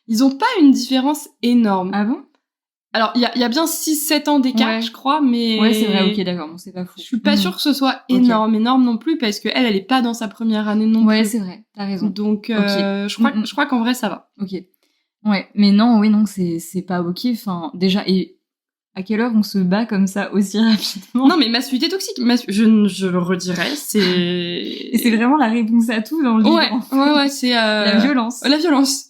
Ils ont pas une différence énorme.
Ah bon?
Alors, il y a bien 6-7 ans d'écart, je crois, mais...
Ouais, c'est vrai, ok, d'accord, bon, c'est pas fou.
Je suis pas sûre que ce soit énorme non plus, parce que elle est pas dans sa première année non plus.
Ouais, c'est vrai, t'as raison.
Donc, je crois qu'en vrai, ça va.
Ok. Ouais, mais non, c'est pas ok, déjà, et à quelle heure on se bat comme ça aussi rapidement?
Non, mais masculinité toxique, je le redirais, c'est...
Et c'est vraiment la réponse à tout dans le livre.
Ouais, c'est...
La violence.
La violence.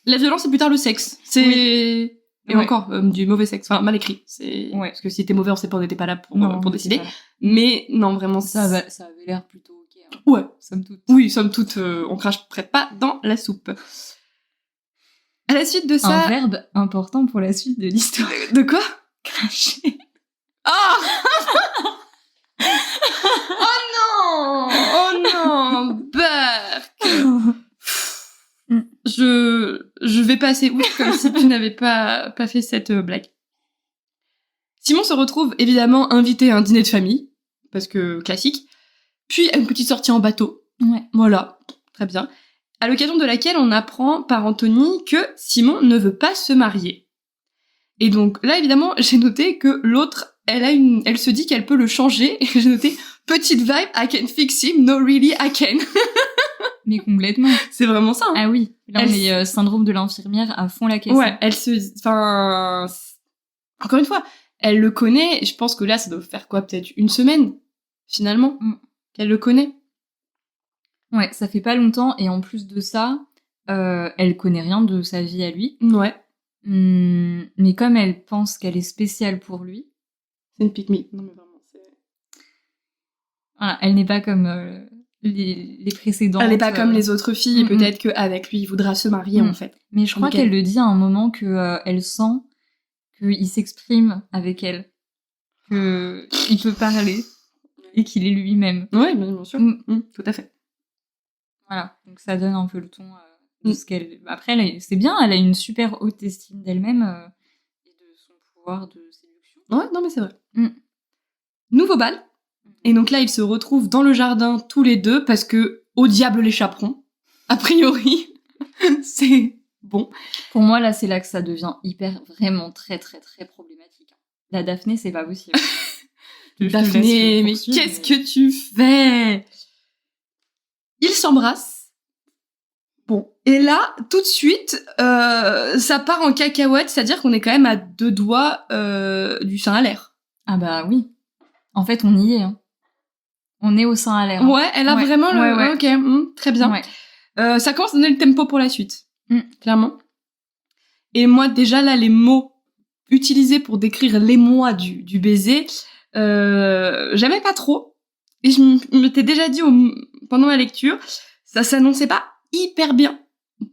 La violence et plus tard le sexe. C'est... Oui. Et encore, du mauvais sexe. Enfin, mal écrit. Parce que si c'était mauvais, on n'était pas là pour décider. Mais non, vraiment...
Ça avait l'air plutôt ok. Hein.
Ouais.
Somme toute.
Oui, somme toute, on cracherait pas dans la soupe. À la suite de ça...
Un verbe important pour la suite de l'histoire.
De quoi?
Cracher.
Oh Oh non Burke. Je vais passer outre comme si tu n'avais pas fait cette blague. Simon se retrouve évidemment invité à un dîner de famille, parce que classique, puis à une petite sortie en bateau.
Ouais.
Voilà, très bien. À l'occasion de laquelle on apprend par Anthony que Simon ne veut pas se marier. Et donc là, évidemment, j'ai noté que l'autre, elle se dit qu'elle peut le changer, et j'ai noté petite vibe, I can fix him, no really I can.
Mais complètement.
C'est vraiment ça. Hein.
Ah oui. Là, on est syndrome de l'infirmière à fond la caisse.
Ouais, encore une fois, elle le connaît. Je pense que là, ça doit faire quoi, peut-être une semaine, finalement, qu'elle le connaît.
Ouais, ça fait pas longtemps. Et en plus de ça, elle connaît rien de sa vie à lui.
Ouais.
Mais comme elle pense qu'elle est spéciale pour lui...
C'est une pick me. Non, mais vraiment, c'est...
Voilà, elle n'est pas comme... Les précédentes.
Elle n'est pas comme les autres filles, peut-être qu'avec lui, il voudra se marier, en fait.
Mais je crois qu'elle le dit à un moment que elle sent qu'il s'exprime avec elle, qu'il peut parler, et qu'il est lui-même.
Oui, bien sûr. Tout à fait.
Voilà, donc ça donne un peu le ton de ce qu'elle... Après, c'est bien, elle a une super haute estime d'elle-même et de son pouvoir de séduction.
Ouais, non mais c'est vrai. Nouveau bal. Et donc là, ils se retrouvent dans le jardin tous les deux parce que au diable les chaperons. A priori, c'est bon.
Pour moi, là, c'est là que ça devient vraiment très, très, très problématique. La Daphné, c'est pas possible.
Daphné, mais qu'est-ce que tu fais? Ils s'embrassent. Bon. Et là, tout de suite, ça part en cacahuète, c'est-à-dire qu'on est quand même à 2 doigts du sein à l'air.
Ah bah oui. En fait, on y est, hein. On est au sein à l'air.
Ouais, elle a vraiment le... Ouais. Ok, très bien. Ouais. Ça commence à donner le tempo pour la suite, clairement. Et moi, déjà, là, les mots utilisés pour décrire l'émoi du baiser, j'aimais pas trop. Et je m'étais déjà dit pendant ma lecture, ça s'annonçait pas hyper bien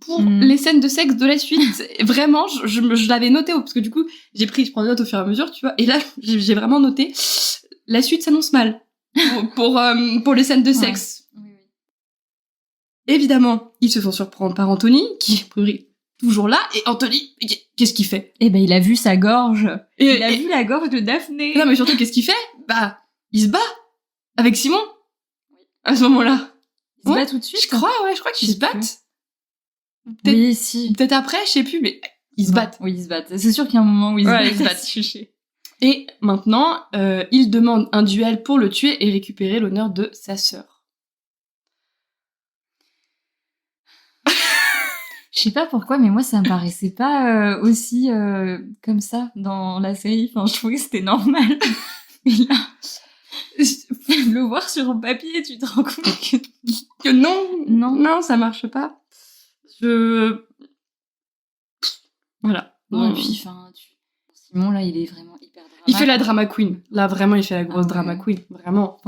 pour les scènes de sexe de la suite. Vraiment, je l'avais noté, parce que du coup, je prends des notes au fur et à mesure, tu vois. Et là, j'ai vraiment noté, la suite s'annonce mal pour les scènes de sexe.
Oui.
Évidemment, ils se font surprendre par Anthony, qui est toujours là, et Anthony, qu'est-ce qu'il fait?
Eh ben, il a vu sa gorge. Il a vu la gorge de Daphné.
Non, mais surtout, qu'est-ce qu'il fait? Bah, il se bat avec Simon. À ce moment-là.
Il se bat tout de suite?
Je crois qu'ils se battent.
Oui, si.
Peut-être après, je sais plus, mais ils se battent.
Oui, ils se battent. C'est sûr qu'il y a un moment où ils
se battent. Et maintenant, il demande un duel pour le tuer et récupérer l'honneur de sa sœur.
Je sais pas pourquoi, mais moi, ça me paraissait pas aussi comme ça dans la série. Enfin, je trouvais que c'était normal. Mais là, le voir sur papier, tu te rends compte
que non, ça marche pas. Voilà.
Ouais, puis, Simon, là, il est vraiment hyper drama.
Il fait la drama queen. Là, vraiment, il fait la grosse drama queen. Vraiment.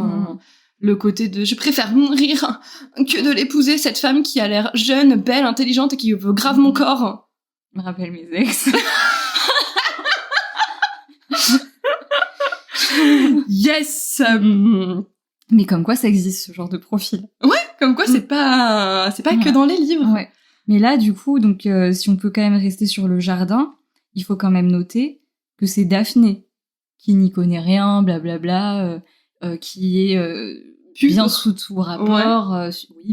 Le côté de je préfère mourir que de l'épouser, cette femme qui a l'air jeune, belle, intelligente et qui veut grave mon corps.
Me rappelle mes ex.
Yes.
Mais comme quoi ça existe, ce genre de profil.
Ouais, comme quoi c'est pas que dans les livres.
Ouais. Mais là, du coup, donc si on peut quand même rester sur le jardin, il faut quand même noter que c'est Daphné qui n'y connaît rien, blablabla, qui est bien sous tout rapport,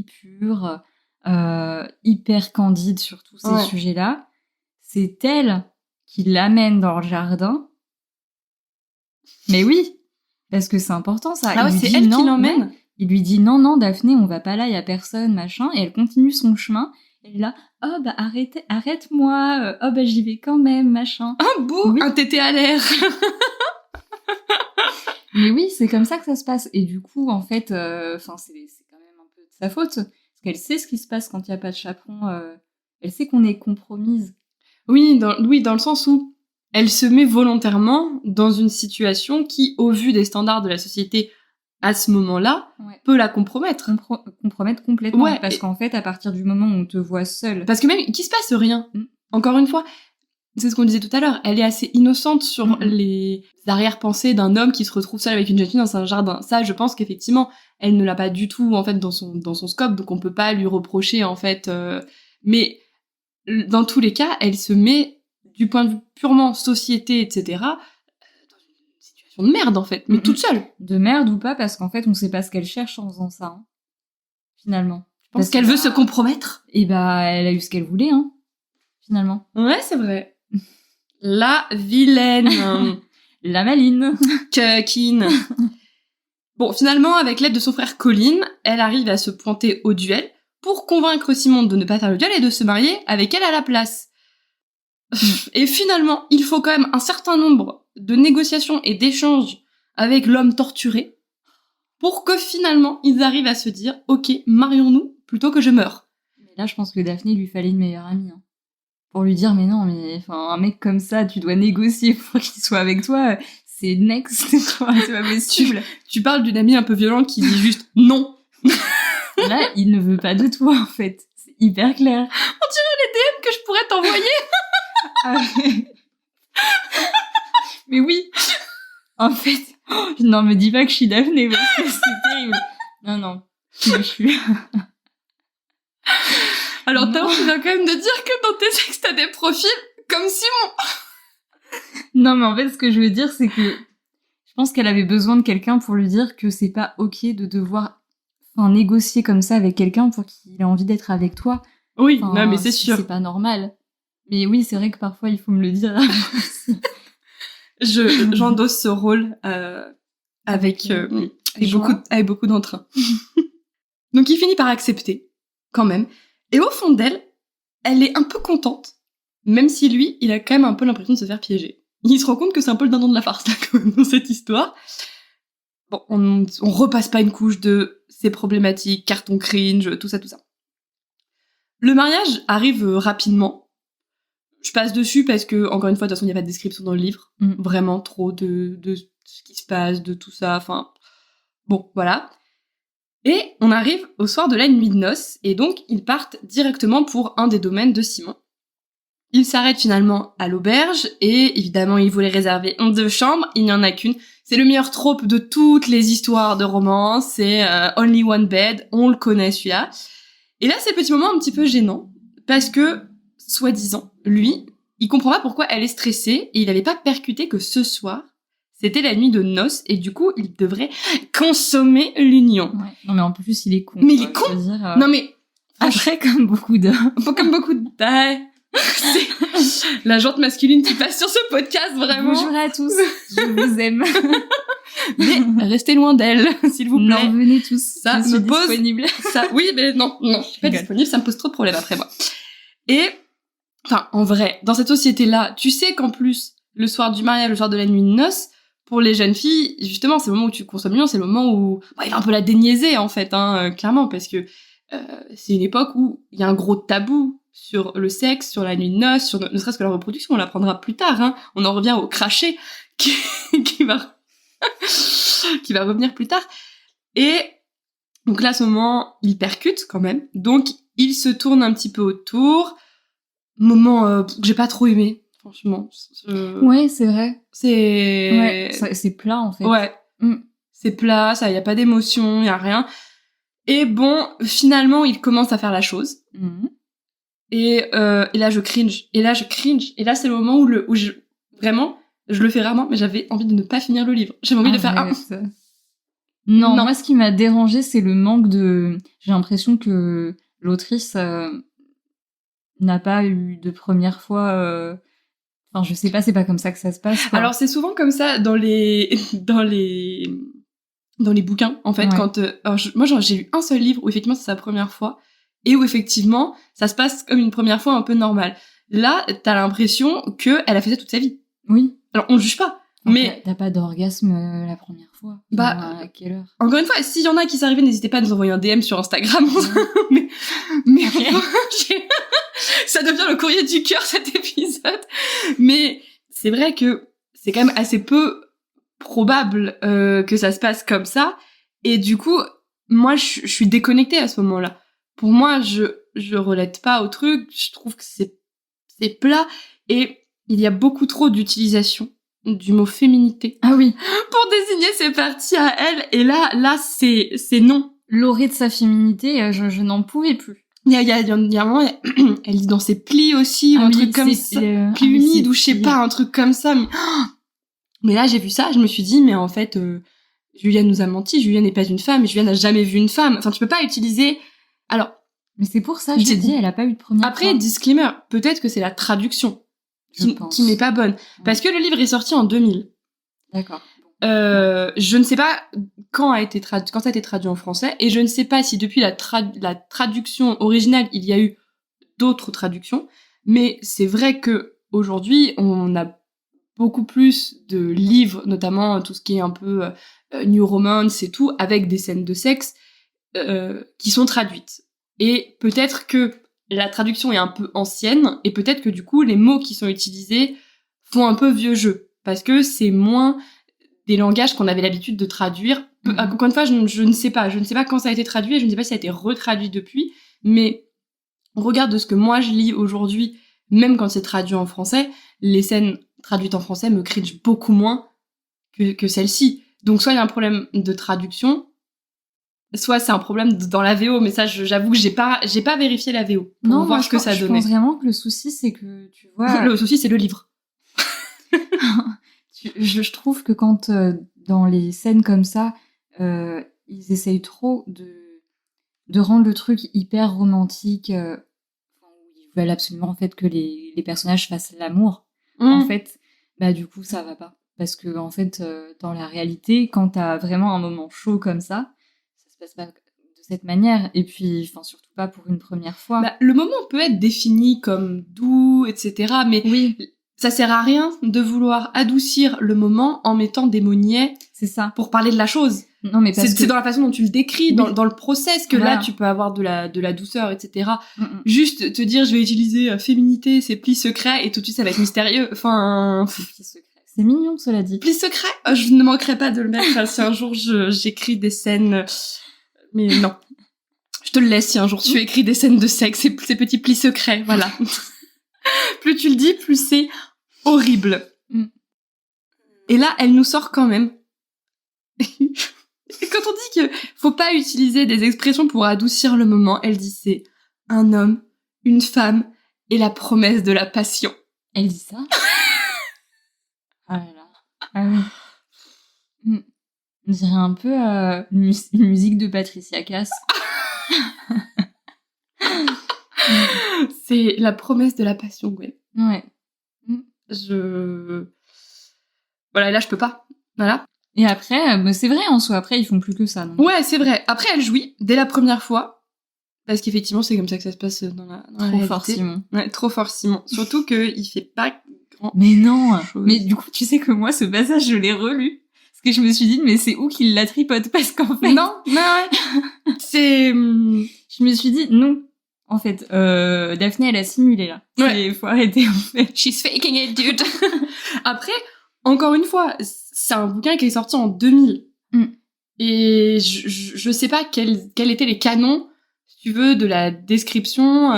pure, hyper candide sur tous ces sujets-là. C'est elle qui l'amène dans le jardin. Mais oui, parce que c'est important ça.
Ah ouais, c'est elle qui l'emmène.
Il lui dit non, Daphné, on va pas là, y a personne, machin. Et elle continue son chemin. Elle est là, oh bah arrête-moi, oh bah j'y vais quand même, machin.
Ah bouh, un tété à l'air.
Mais oui, c'est comme ça que ça se passe. Et du coup, en fait, c'est quand même un peu de sa faute. Parce qu'elle sait ce qui se passe quand il n'y a pas de chaperon. Elle sait qu'on est compromise.
Oui, dans le sens où elle se met volontairement dans une situation qui, au vu des standards de la société à ce moment-là, peut la compromettre.
Compromettre complètement. Parce qu'en fait, à partir du moment où on te voit seule...
Parce que même, qu'il se passe rien. Encore une fois, c'est ce qu'on disait tout à l'heure, elle est assez innocente sur les arrière-pensées d'un homme qui se retrouve seul avec une jeune fille dans un jardin. Ça, je pense qu'effectivement, elle ne l'a pas du tout, en fait, dans son scope, donc on peut pas lui reprocher, en fait. Mais dans tous les cas, elle se met, du point de vue purement société, etc., dans une situation de merde, en fait, mais toute seule.
De merde ou pas, parce qu'en fait, on sait pas ce qu'elle cherche en faisant ça, hein, finalement.
Parce qu'elle veut se compromettre.
Et bah, elle a eu ce qu'elle voulait, hein, finalement.
Ouais, c'est vrai. La vilaine.
La maline.
Coquine. Bon, finalement, avec l'aide de son frère Colin, elle arrive à se pointer au duel pour convaincre Simon de ne pas faire le duel et de se marier avec elle à la place. Et finalement, il faut quand même un certain nombre de négociations et d'échanges avec l'homme torturé pour que finalement, ils arrivent à se dire « Ok, marions-nous plutôt que je meure. »
Mais là, je pense que Daphné lui fallait une meilleure amie, hein. Pour lui dire, mais non, mais enfin, un mec comme ça, tu dois négocier pour qu'il soit avec toi, c'est next, quoi, c'est pas possible.
Tu parles d'une amie un peu violente qui dit juste non.
Là, il ne veut pas de toi, en fait. C'est hyper clair.
On dirait les DM que je pourrais t'envoyer.
Mais oui. En fait, non, me dis pas que je suis Daphné, parce que c'est terrible. Non, je suis...
Alors, tu viens quand même de dire que dans tes textes, t'as des profils comme Simon.
Non, mais en fait, ce que je veux dire, c'est que je pense qu'elle avait besoin de quelqu'un pour lui dire que c'est pas ok de devoir négocier comme ça avec quelqu'un pour qu'il ait envie d'être avec toi.
Oui, non, mais c'est sûr.
C'est pas normal. Mais oui, c'est vrai que parfois, il faut me le dire.
J'endosse ce rôle avec beaucoup d'entrain. Donc, il finit par accepter, quand même. Et au fond d'elle, elle est un peu contente, même si lui, il a quand même un peu l'impression de se faire piéger. Il se rend compte que c'est un peu le dindon de la farce, là, quand même, dans cette histoire. Bon, on repasse pas une couche de c'est problématique, carton cringe, tout ça. Le mariage arrive rapidement. je passe dessus parce que, encore une fois, de toute façon, il n'y a pas de description dans le livre. Vraiment trop de ce qui se passe, de tout ça. Enfin, bon, voilà. Et on arrive au soir de la nuit de noces, et donc ils partent directement pour un des domaines de Simon. Ils s'arrêtent finalement à l'auberge, et évidemment, ils voulaient réserver 2 chambres, il n'y en a qu'une. C'est le meilleur trope de toutes les histoires de romance, c'est Only One Bed, on le connaît celui-là. Et là, c'est petit moment un petit peu gênant, parce que, soi-disant, lui, il comprend pas pourquoi elle est stressée, et il n'avait pas percuté que ce soir, c'était la nuit de noces, et du coup, il devrait consommer l'union.
Ouais. Non, mais en plus, il est con.
Mais il est con.
Dire,
Non, mais...
Après, comme beaucoup d'hommes.
Comme beaucoup de... C'est la jante masculine qui passe sur ce podcast, vraiment.
Bonjour à tous, je vous aime.
Mais restez loin d'elle, s'il vous plaît.
Non, venez tous,
ça
je suis
me pose...
disponible.
Ça, oui, mais non, je suis pas disponible, ça me pose trop de problèmes après moi. Et, enfin, en vrai, dans cette société-là, tu sais qu'en plus, le soir du mariage, le soir de la nuit de noces, pour les jeunes filles, justement, c'est le moment où tu consommes l'union, c'est le moment où il va un peu la déniaiser, en fait, clairement, parce que c'est une époque où il y a un gros tabou sur le sexe, sur la nuit de noces, sur ne serait-ce que la reproduction, on l'apprendra plus tard, hein. On en revient au crachet qui va qui va revenir plus tard. Et donc là, à ce moment, il percute quand même. Donc, il se tourne un petit peu autour. Moment que j'ai pas trop aimé, franchement.
Ouais, c'est vrai.
C'est...
Ouais, c'est plat, en fait.
Ouais. C'est plat, ça, y a pas d'émotion, y a rien. Et bon, finalement, il commence à faire la chose. Et là, je cringe. Et là, c'est le moment où je... Vraiment, je le fais rarement, mais j'avais envie de ne pas finir le livre. J'avais envie de faire
Non, moi, ce qui m'a dérangé, c'est le manque de... J'ai l'impression que l'autrice n'a pas eu de première fois... Enfin, je sais pas, c'est pas comme ça que ça se passe, quoi.
Alors, c'est souvent comme ça dans les bouquins, en fait, quand... moi, j'ai lu un seul livre où, effectivement, c'est sa première fois, et où, effectivement, ça se passe comme une première fois un peu normale. Là, t'as l'impression qu'elle a fait ça toute sa vie.
Oui.
Alors, on juge pas, mais...
T'as pas d'orgasme la première fois. À quelle heure?
Encore une fois, s'il y en a qui s'arrivaient, n'hésitez pas à nous envoyer un DM sur Instagram. mais ça devient le courrier du cœur, cet épisode. Mais c'est vrai que c'est quand même assez peu probable que ça se passe comme ça. Et du coup, moi, je suis déconnectée à ce moment-là. Pour moi, je relate pas au truc. Je trouve que c'est plat. Et il y a beaucoup trop d'utilisation du mot féminité.
Ah oui.
Pour désigner ses parties à elle. Et là, c'est non.
L'orée de sa féminité, je n'en pouvais plus.
Il y a un moment, elle dit dans ses plis aussi, ou un truc comme ça. Plis humides, ou je sais pas, un truc comme ça. Mais là, j'ai vu ça, je me suis dit, mais en fait, Julia nous a menti, Julia n'est pas une femme, et Julia n'a jamais vu une femme. Enfin, tu peux pas utiliser... Alors...
Mais c'est pour ça, je t'ai dit, elle a pas eu de première fois.
Après, disclaimer, peut-être que c'est la traduction qui n'est pas bonne. Parce que le livre est sorti en 2000.
D'accord.
Je ne sais pas quand ça a été traduit en français, et je ne sais pas si depuis la traduction originale, il y a eu d'autres traductions, mais c'est vrai que aujourd'hui, on a beaucoup plus de livres, notamment tout ce qui est un peu New Romance et tout, avec des scènes de sexe qui sont traduites. Et peut-être que la traduction est un peu ancienne, et peut-être que du coup, les mots qui sont utilisés font un peu vieux jeu, parce que c'est moins des langages qu'on avait l'habitude de traduire. Encore une fois, je ne sais pas quand ça a été traduit, et je ne sais pas si ça a été retraduit depuis, mais on regarde de ce que moi je lis aujourd'hui, même quand c'est traduit en français, les scènes traduites en français me cringe beaucoup moins que celle-ci. Donc soit il y a un problème de traduction, soit c'est un problème dans la VO, mais ça, j'avoue que j'ai pas vérifié la VO pour voir ce que ça donnait.
Je pense vraiment que le souci, c'est que, tu vois...
Le souci, c'est le livre.
Je trouve que quand, dans les scènes comme ça, ils essayent trop de rendre le truc hyper romantique, ils veulent absolument, en fait, que les personnages fassent l'amour. En fait, bah, du coup, ça va pas. Parce que, en fait, dans la réalité, quand t'as vraiment un moment chaud comme ça se passe pas de cette manière, et puis surtout pas pour une première fois.
Bah, le moment peut être défini comme doux, etc., mais
oui.
Ça sert à rien de vouloir adoucir le moment en mettant des mots niais
c'est ça
pour parler de la chose.
Non, mais
c'est dans la façon dont tu le décris,
Oui.
dans le process que
Voilà.
là, tu peux avoir de la douceur, etc. Juste te dire, je vais utiliser féminité, c'est pli secret, et tout de suite, ça va être mystérieux. Enfin...
Pli secret. C'est mignon, cela dit.
Pli secret, je ne manquerai pas de le mettre si un jour j'écris des scènes... Mais non. Je te le laisse si un jour tu écris des scènes de sexe, ces petits plis secrets, voilà. Plus tu le dis, plus c'est horrible. Et là, elle nous sort quand même. Et quand on dit que faut pas utiliser des expressions pour adoucir le moment, elle dit c'est un homme, une femme et la promesse de la passion.
Elle dit ça? Ah là là. Ah oui. On dirait un peu une musique de Patricia Cass.
C'est la promesse de la passion, ouais.
Ouais.
Voilà, et là je peux pas. Voilà.
Et après, c'est vrai en soi, après ils font plus que ça. Donc.
Ouais, c'est vrai. Après elle jouit dès la première fois. Parce qu'effectivement c'est comme ça que ça se passe dans la
Trop fort Simon.
Ouais, trop fort Simon. Surtout qu'il fait pas grand
Mais non
chose.
Mais du coup tu sais que moi ce passage je l'ai relu. Parce que je me suis dit mais c'est où qu'il la tripote? Parce qu'en fait...
Non, ouais. C'est...
Je me suis dit non. En fait, Daphné, elle a simulé, là.
Ouais.
Faut arrêter, en fait.
She's faking it, dude. Après, encore une fois, c'est un bouquin qui est sorti en 2000. Et je sais pas quels étaient les canons, si tu veux, de la description,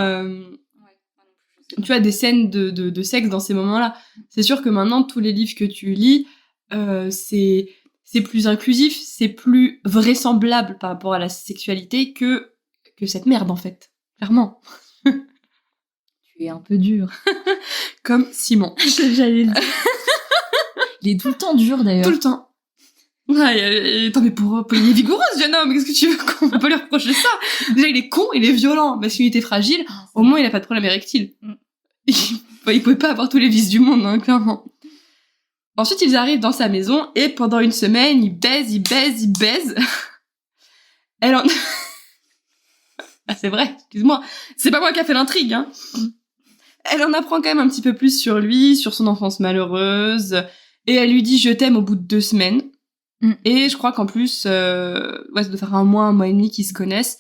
tu vois, des scènes de sexe dans ces moments-là. C'est sûr que maintenant, tous les livres que tu lis, c'est plus inclusif, c'est plus vraisemblable par rapport à la sexualité que cette merde, en fait. Clairement.
Tu es un peu dur.
Comme Simon.
J'allais le dire. Il est tout le temps dur, d'ailleurs.
Tout le temps. Ouais, attends, mais il est vigoureux, ce jeune homme. Qu'est-ce que tu veux qu'on peut pas lui reprocher ça? Déjà, il est con, il est violent. Masculinité fragile. Au moins, il a pas de problème érectile. Il pouvait pas avoir tous les vices du monde, hein, clairement. Ensuite, ils arrivent dans sa maison et pendant une semaine, ils baisent. Elle en... Ah, c'est vrai, excuse-moi. C'est pas moi qui a fait l'intrigue, hein. Elle en apprend quand même un petit peu plus sur lui, sur son enfance malheureuse. Et elle lui dit « je t'aime » au bout de 2 semaines. Et je crois qu'en plus, ça doit faire un mois et demi qu'ils se connaissent.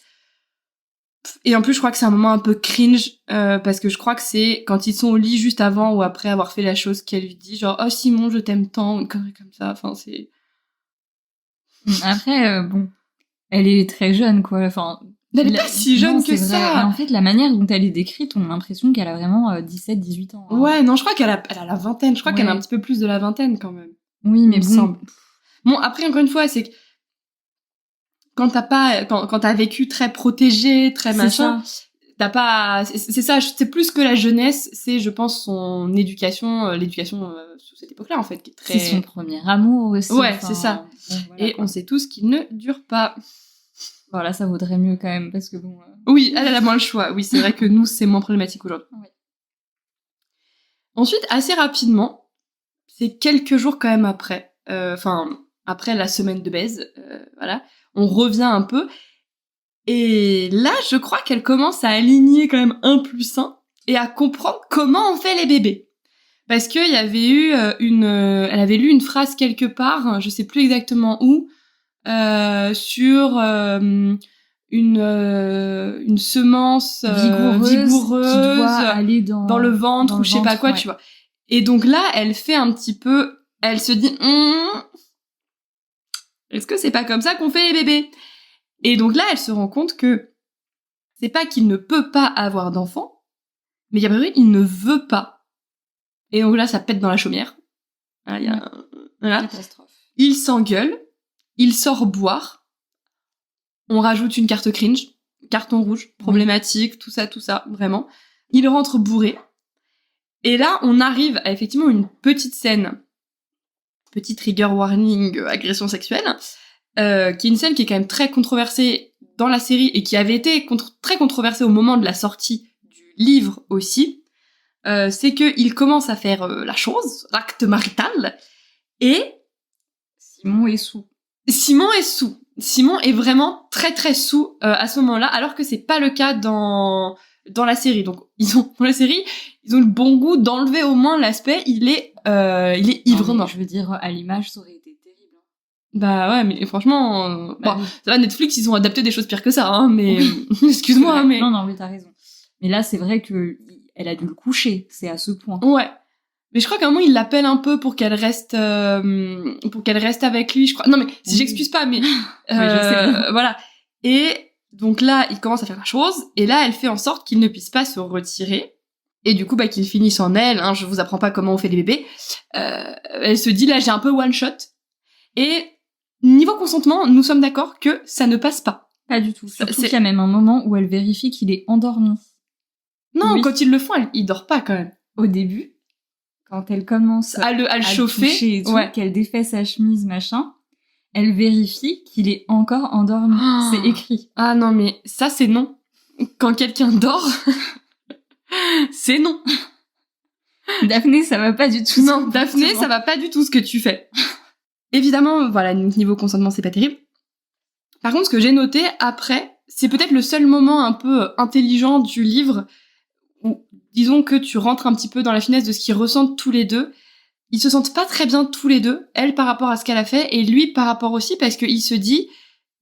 Et en plus, je crois que c'est un moment un peu cringe, parce que je crois que c'est quand ils sont au lit juste avant ou après avoir fait la chose qu'elle lui dit, genre « oh Simon, je t'aime tant », une connerie comme ça. Enfin, c'est...
Après, bon, elle est très jeune, quoi. Enfin...
Elle est pas si jeune que ça.
Mais en fait, la manière dont elle est décrite, on a l'impression qu'elle a vraiment 17-18 ans. Hein.
Ouais, non, je crois qu'elle a la vingtaine. Je crois qu'elle a un petit peu plus de la vingtaine, quand même.
Oui, mais bon.
Bon, après, encore une fois, c'est que quand t'as vécu très protégé, très machin, t'as pas... C'est ça, c'est plus que la jeunesse, c'est, je pense, son éducation, l'éducation sous cette époque-là, en fait, qui est très...
C'est son premier amour aussi.
Ouais, c'est ça. Bon, voilà, et quoi. On sait tous qu'il ne dure pas.
Voilà, ça vaudrait mieux quand même, parce que bon...
Oui, elle a moins le choix. Oui, c'est vrai que nous, c'est moins problématique aujourd'hui. Oui. Ensuite, assez rapidement, c'est quelques jours quand même après, après la semaine de baise, voilà, on revient un peu, et là, je crois qu'elle commence à aligner quand même 1 + 1, et à comprendre comment on fait les bébés. Parce qu'il y avait eu elle avait lu une phrase quelque part, je sais plus exactement où, sur une semence vigoureuse
qui doit aller dans
le ventre ou je sais pas quoi, ouais. Tu vois. Et donc là, elle fait un petit peu, elle se dit est-ce que c'est pas comme ça qu'on fait les bébés? Et donc là, elle se rend compte que c'est pas qu'il ne peut pas avoir d'enfant, mais qu'à peu près, il ne veut pas. Et donc là, ça pète dans la chaumière. Voilà.
Catastrophe.
Il s'engueule, il sort boire, on rajoute une carte cringe, carton rouge, problématique, tout ça, vraiment. Il rentre bourré. Et là, on arrive à effectivement une petite scène, petit trigger warning, agression sexuelle, qui est une scène qui est quand même très controversée dans la série et qui avait été très controversée au moment de la sortie du livre aussi. C'est qu'il commence à faire la chose, l'acte marital, et
Simon est sous.
Simon est vraiment très très sous à ce moment-là, alors que c'est pas le cas dans la série. Donc dans la série, ils ont le bon goût d'enlever au moins l'aspect il est ivre mort.
Je veux dire, à l'image, ça aurait été terrible.
Bah ouais, mais franchement,
Bah,
bon, ça va, Netflix, ils ont adapté des choses pires que ça, hein, mais excuse-moi, mais
Non, mais t'as raison. Mais là, c'est vrai que elle a dû le coucher, c'est à ce point.
ouais. Mais je crois qu'à un moment, il l'appelle un peu pour qu'elle reste avec lui, je crois. Non, mais si
Oui.
j'excuse pas, mais
Oui, je sais bien.
voilà. Et donc là, il commence à faire la chose, et là, elle fait en sorte qu'il ne puisse pas se retirer. Et du coup, bah, qu'il finisse en elle, hein, je vous apprends pas comment on fait les bébés. Elle se dit, là, j'ai un peu one shot. Et niveau consentement, nous sommes d'accord que ça ne passe pas.
Pas du tout. Surtout
c'est-
qu'il y a même un moment où elle vérifie qu'il est endormi.
Non,
Oui.
quand ils le font, il dort pas quand même.
Au début, quand elle commence
À le
à le
chauffer,
toucher et tout,
ouais.
qu'elle défait sa chemise, machin, elle vérifie qu'il est encore endormi.
Oh.
C'est écrit.
Ah non, mais ça, c'est non. Quand quelqu'un dort, c'est non.
Daphné, ça va pas du tout.
Non, Daphné, ça va pas du tout ce que tu fais. Évidemment, voilà, niveau consentement, c'est pas terrible. Par contre, ce que j'ai noté après, c'est peut-être le seul moment un peu intelligent du livre où, disons que tu rentres un petit peu dans la finesse de ce qu'ils ressentent tous les deux. Ils se sentent pas très bien tous les deux, elle par rapport à ce qu'elle a fait, et lui par rapport aussi, parce qu'il se dit,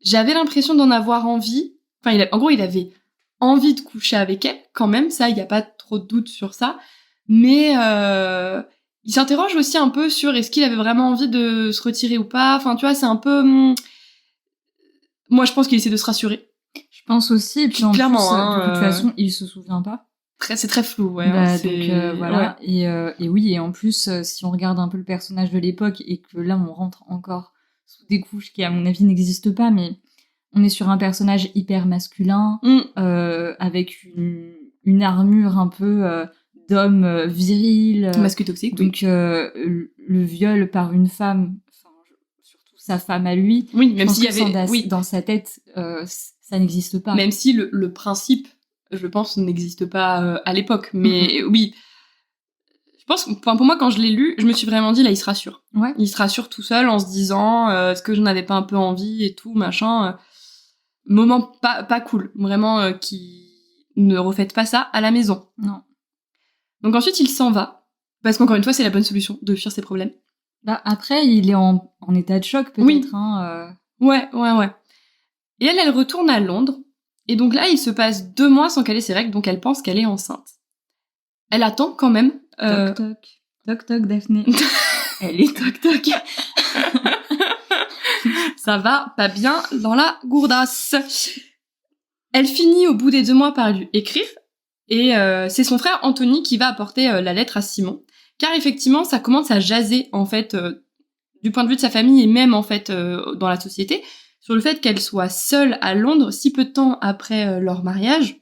j'avais l'impression d'en avoir envie. Enfin, en gros, il avait envie de coucher avec elle, quand même, ça, il y a pas trop de doute sur ça. Mais il s'interroge aussi un peu sur est-ce qu'il avait vraiment envie de se retirer ou pas. Enfin, tu vois, c'est un peu... Moi, je pense qu'il essaie de se rassurer.
Je pense aussi, et puis en
Clairement,
plus,
hein,
de toute façon, il se souvient pas.
C'est très flou, ouais.
Bah,
c'est...
donc voilà.
ouais.
Et oui, et en plus, si on regarde un peu le personnage de l'époque et que là, on rentre encore sous des couches qui, à mon avis, n'existent pas, mais on est sur un personnage hyper masculin, avec une armure un peu d'homme viril.
Masque toxique.
Donc le viol par une femme, enfin, surtout sa femme à lui.
Oui, même
je pense
s'il y
que
avait...
dans sa tête, ça n'existe pas.
Même si le principe, je pense, n'existe pas à l'époque. Mais oui, je pense, pour moi, quand je l'ai lu, je me suis vraiment dit, là, il se rassure.
Ouais.
Il se rassure tout seul en se disant, est-ce que je n'avais pas un peu envie et tout, machin. Moment pas cool. Vraiment, qui ne refaites pas ça à la maison.
Non.
Donc ensuite, il s'en va. Parce qu'encore une fois, c'est la bonne solution de fuir ses problèmes.
Bah, après, il est en état de choc, peut-être.
Oui.
Hein,
Ouais. Et elle retourne à Londres. Et donc là, il se passe 2 mois sans qu'elle ait ses règles, donc elle pense qu'elle est enceinte. Elle attend quand même.
Toc toc. Toc toc, Daphné. Elle est toc toc.
Ça va pas bien dans la gourdasse. Elle finit au bout des 2 mois par lui écrire. Et c'est son frère Anthony qui va apporter la lettre à Simon. Car effectivement, ça commence à jaser, en fait, du point de vue de sa famille et même, en fait, dans la société, sur le fait qu'elle soit seule à Londres si peu de temps après leur mariage.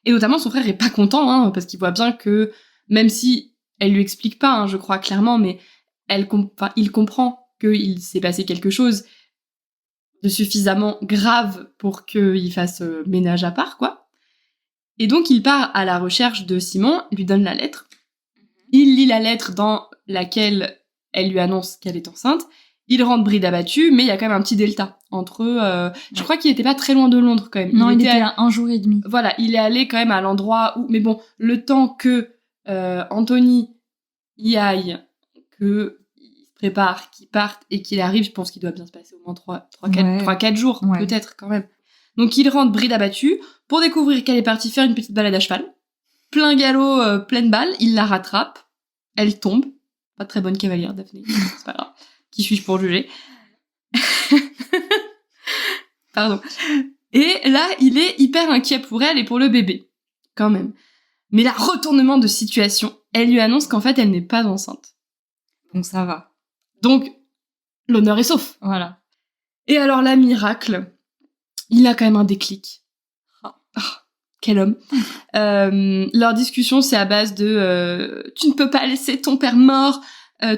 Et notamment, son frère est pas content, hein, parce qu'il voit bien que, même si elle lui explique pas, hein, je crois clairement, mais il comprend qu'il s'est passé quelque chose de suffisamment grave pour qu'il fasse ménage à part, quoi. Et donc, il part à la recherche de Simon, lui donne la lettre. Il lit la lettre dans laquelle elle lui annonce qu'elle est enceinte. Il rentre bride abattue, mais il y a quand même un petit delta entre eux. Je crois qu'il était pas très loin de Londres, quand même.
Non, il était à 1 jour et demi.
Voilà, il est allé quand même à l'endroit où... Mais bon, le temps que Anthony y aille, qu'il se prépare, qu'il parte et qu'il arrive, je pense qu'il doit bien se passer au moins 3-4 jours, peut-être, quand même. Donc il rentre bride abattue pour découvrir qu'elle est partie faire une petite balade à cheval. Plein galop, pleine balle, il la rattrape. Elle tombe. Pas très bonne cavalière, Daphné. C'est pas grave. Qui suis-je pour juger? Pardon. Et là, il est hyper inquiet pour elle et pour le bébé. Quand même. Mais là, retournement de situation. Elle lui annonce qu'en fait, elle n'est pas enceinte.
Donc ça va.
Donc, l'honneur est sauf.
Voilà.
Et alors là, miracle, il a quand même un déclic. Quel homme. Leur discussion, c'est à base de tu ne peux pas laisser ton père mort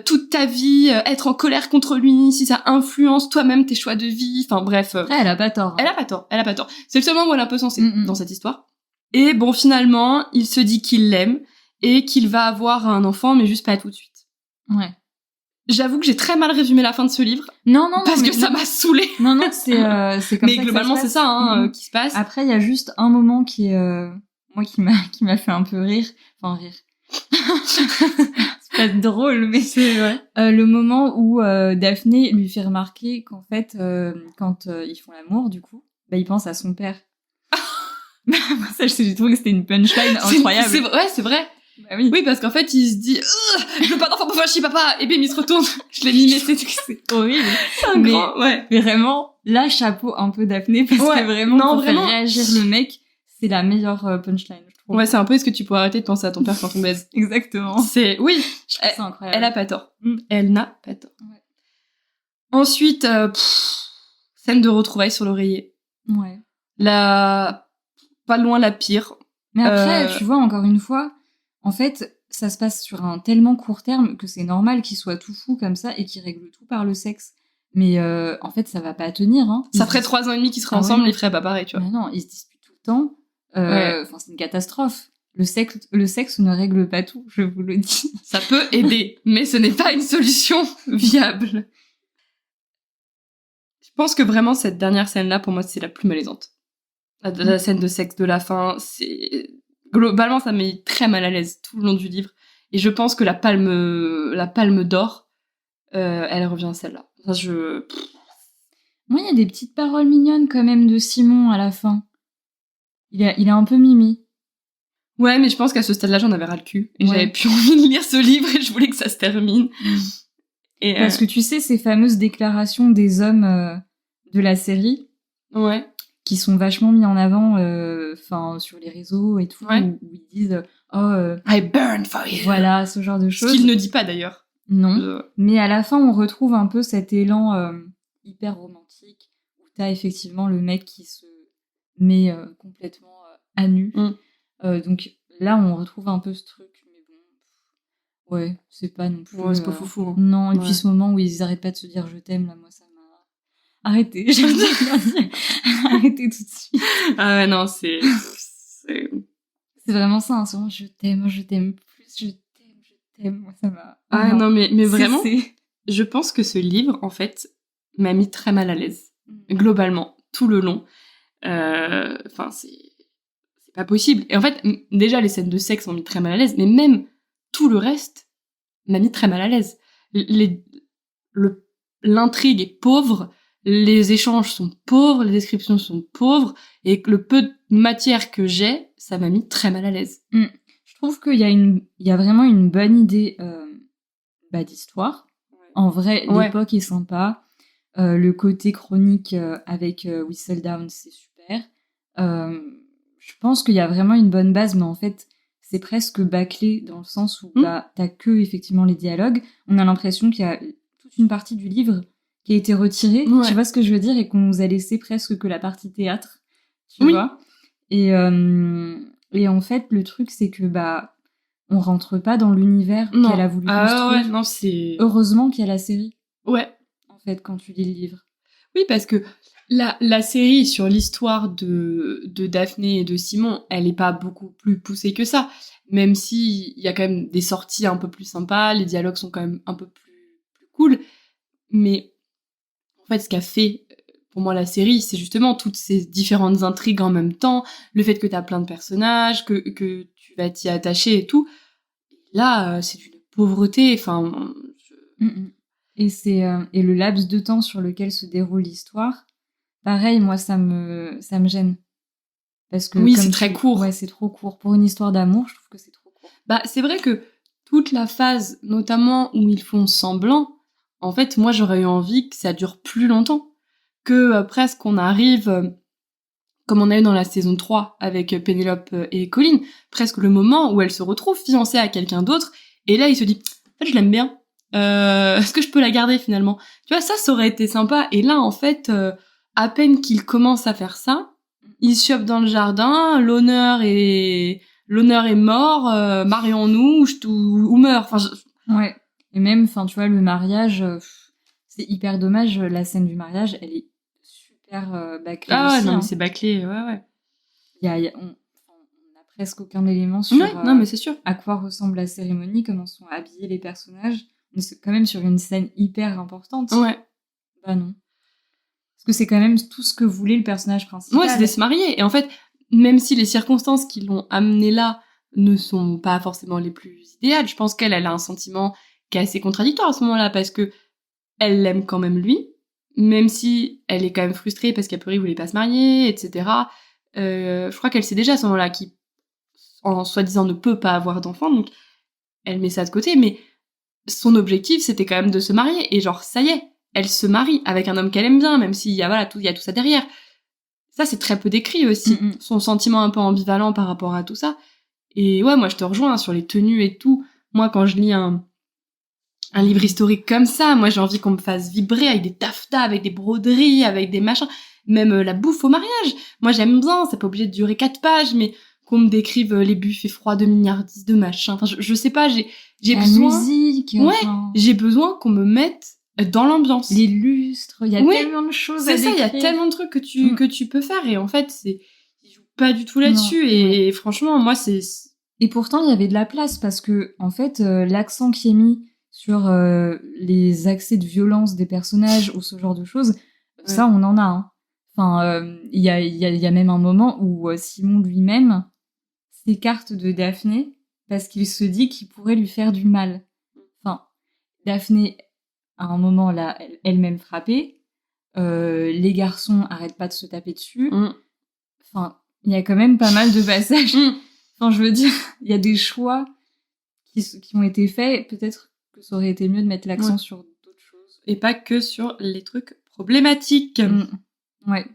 toute ta vie, être en colère contre lui, si ça influence toi-même tes choix de vie, enfin bref.
Elle a pas tort.
Elle a pas tort. C'est le seul moment où elle est un peu sensée dans cette histoire. Et bon, finalement, il se dit qu'il l'aime et qu'il va avoir un enfant, mais juste pas tout de suite.
Ouais.
J'avoue que j'ai très mal résumé la fin de ce livre.
Non,
parce que ça m'a saoulée.
Non, c'est comme
mais
ça. Mais
globalement, c'est ça qui se passe.
Après, il y a juste un moment qui est, moi, qui m'a fait un peu rire. Enfin, rire. C'est C'est drôle, mais
C'est vrai.
le moment où Daphné lui fait remarquer qu'en fait, quand ils font l'amour, du coup, bah, il pense à son père. Ça, j'ai trouvé que c'était une punchline incroyable.
C'est vrai.
Bah oui.
Oui, parce qu'en fait, il se dit je veux pas d'enfant pour faire chier papa, et bim, il se retourne. Je l'ai mimé, c'est
horrible.
un grand, ouais.
Mais vraiment, là, chapeau un peu Daphné, parce que vraiment, pour faire réagir le mec, c'est la meilleure punchline, je trouve.
Ouais, c'est un peu, est-ce que tu pourrais arrêter de penser à ton père quand on baise?
Exactement.
Oui.
Je trouve ça incroyable.
Elle a pas tort. Elle n'a pas tort. Ouais. Ensuite, scène de retrouvailles sur l'oreiller.
Ouais.
Pas loin la pire.
Mais après, tu vois, encore une fois, en fait, ça se passe sur un tellement court terme que c'est normal qu'il soit tout fou comme ça et qu'il règle tout par le sexe. Mais en fait, ça va pas tenir. Hein.
Ça ferait 3 ans et demi qu'ils seraient ensemble, ils feraient pas pareil, tu vois.
Mais non, ils se disputent tout le temps. C'est une catastrophe. Le sexe ne règle pas tout, je vous le dis.
Ça peut aider, mais ce n'est pas une solution viable. Je pense que vraiment, cette dernière scène-là, pour moi, c'est la plus malaisante. La scène de sexe de la fin, globalement, ça m'a mis très mal à l'aise tout le long du livre. Et je pense que la palme d'or, elle revient à celle-là.
Moi, il y a des petites paroles mignonnes quand même de Simon à la fin. Il est un peu mimi.
Ouais, mais je pense qu'à ce stade-là, j'en avais ras le cul. Et j'avais plus envie de lire ce livre et je voulais que ça se termine. Et
parce que tu sais, ces fameuses déclarations des hommes de la série.
Ouais.
Qui sont vachement mis en avant sur les réseaux et tout, où ils disent
I burn for you.
Voilà, ce genre de choses.
Ce qu'il ne dit pas d'ailleurs.
Non. Mais à la fin, on retrouve un peu cet élan hyper romantique où t'as effectivement le mec qui se met complètement à nu. Donc là, on retrouve un peu ce truc, mais bon, ouais, c'est pas non plus.
Ouais, c'est pas foufou. Hein.
Non, et puis ce moment où ils arrêtent pas de se dire je t'aime, là, moi ça m'a. Arrêtez, arrêtez tout de suite.
Ah ouais, non, c'est
vraiment ça, hein, souvent, je t'aime plus, je t'aime, moi ça m'a...
Ah non, mais vraiment, je pense que ce livre, en fait, m'a mis très mal à l'aise, globalement, tout le long. Enfin, c'est pas possible. Et en fait, déjà, les scènes de sexe m'ont mis très mal à l'aise, mais même tout le reste m'a mis très mal à l'aise. L'intrigue est pauvre, les échanges sont pauvres, les descriptions sont pauvres, et le peu de matière que j'ai, ça m'a mis très mal à l'aise.
Je trouve qu'il y a vraiment une bonne idée d'histoire. Ouais. En vrai, l'époque est sympa. Le côté chronique avec Whistledown, c'est super. Je pense qu'il y a vraiment une bonne base, mais en fait, c'est presque bâclé dans le sens où t'as que effectivement les dialogues. On a l'impression qu'il y a toute une partie du livre qui a été retirée, tu vois ce que je veux dire, et qu'on nous a laissé presque que la partie théâtre, tu vois. Et en fait, le truc, c'est que on rentre pas dans l'univers qu'elle a voulu construire.
Non, c'est...
Heureusement qu'il y a la série.
Ouais.
En fait, quand tu lis le livre.
Oui, parce que la série sur l'histoire de Daphné et de Simon, elle est pas beaucoup plus poussée que ça. Même si il y a quand même des sorties un peu plus sympas, les dialogues sont quand même un peu plus cool. Mais en fait, ce qu'a fait pour moi la série, c'est justement toutes ces différentes intrigues en même temps, le fait que t'as plein de personnages, que tu vas t'y attacher et tout. Là, c'est une pauvreté. Enfin,
et le laps de temps sur lequel se déroule l'histoire, pareil, moi ça me gêne. Parce que
oui, c'est très court.
Ouais, c'est trop court. Pour une histoire d'amour, je trouve que c'est trop court.
C'est vrai que toute la phase, notamment où ils font semblant, en fait, moi j'aurais eu envie que ça dure plus longtemps. Que presque on arrive, comme on a eu dans la saison 3 avec Pénélope et Colline, presque le moment où elle se retrouve fiancée à quelqu'un d'autre, et là il se dit en fait je l'aime bien. Est-ce que je peux la garder finalement? Tu vois, ça aurait été sympa. Et là, en fait, à peine qu'il commence à faire ça, il se chope dans le jardin, l'honneur est mort, marions-nous ou meurt. Enfin,
ouais. Et même, tu vois, le mariage, c'est hyper dommage. La scène du mariage, elle est super bâclée.
Ah ouais,
aussi,
non, mais c'est bâclé, ouais.
On a presque aucun élément sur
non, mais c'est sûr.
À quoi ressemble la cérémonie, comment sont habillés les personnages. On est quand même sur une scène hyper importante.
Ouais.
Bah non. Parce que c'est quand même tout ce que voulait le personnage principal.
Ouais, c'était se marier. Et en fait, même si les circonstances qui l'ont amené là ne sont pas forcément les plus idéales. Je pense qu'elle a un sentiment qui est assez contradictoire à ce moment-là, parce que elle l'aime quand même lui, même si elle est quand même frustrée parce qu'a priori il voulait pas se marier, etc. Je crois qu'elle sait déjà à ce moment-là qu'il, en soi-disant, ne peut pas avoir d'enfant, donc elle met ça de côté, mais son objectif c'était quand même de se marier, et genre ça y est, elle se marie avec un homme qu'elle aime bien, même s'il y a voilà il y a tout ça derrière. Ça c'est très peu décrit aussi, son sentiment un peu ambivalent par rapport à tout ça. Et ouais, moi je te rejoins sur les tenues et tout. Moi quand je lis un livre historique comme ça, moi j'ai envie qu'on me fasse vibrer avec des taffetas, avec des broderies, avec des machins, même la bouffe au mariage. Moi j'aime bien, c'est pas obligé de durer 4 pages, mais qu'on me décrive les buffets froids de milliardistes, de machin. Enfin, je sais pas, j'ai
la
besoin.
musique.
Ouais, j'ai besoin qu'on me mette dans l'ambiance.
Les lustres, il y a tellement de choses à décrire.
C'est ça, il y a tellement de trucs que tu peux faire, et en fait, ils jouent pas du tout là-dessus, et franchement, moi, c'est...
Et pourtant, il y avait de la place, parce que, en fait, l'accent qui est mis sur les accès de violence des personnages ou ce genre de choses, ça, on en a. Hein. Enfin, il y a même un moment où Simon lui-même s'écarte de Daphné parce qu'il se dit qu'il pourrait lui faire du mal. Enfin, Daphné, à un moment, là, elle-même frappée. Les garçons arrêtent pas de se taper dessus. Enfin, il y a quand même pas mal de passages. Enfin, je veux dire, il y a des choix qui ont été faits. Peut-être que ça aurait été mieux de mettre l'accent sur d'autres choses.
Et pas que sur les trucs problématiques.
Ouais.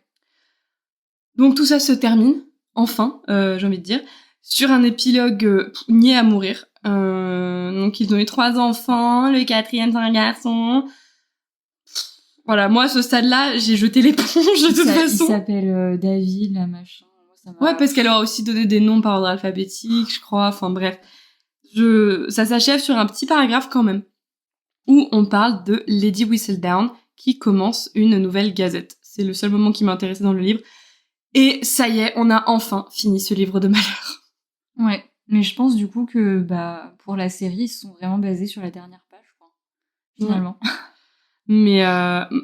Donc tout ça se termine, enfin, j'ai envie de dire, sur un épilogue niais à mourir. Donc ils ont eu 3 enfants, le 4e c'est un garçon. Voilà, moi à ce stade-là, j'ai jeté l'éponge de toute façon.
Il s'appelle David, la machin.
Ouais, parce qu'elle aura aussi donné des noms par ordre alphabétique, je crois. Enfin bref, ça s'achève sur un petit paragraphe quand même, où on parle de Lady Whistledown qui commence une nouvelle gazette. C'est le seul moment qui m'a intéressé dans le livre. Et ça y est, on a enfin fini ce livre de malheur.
Ouais, mais je pense du coup que pour la série, ils se sont vraiment basés sur la dernière page, quoi, finalement.
Ouais. Mais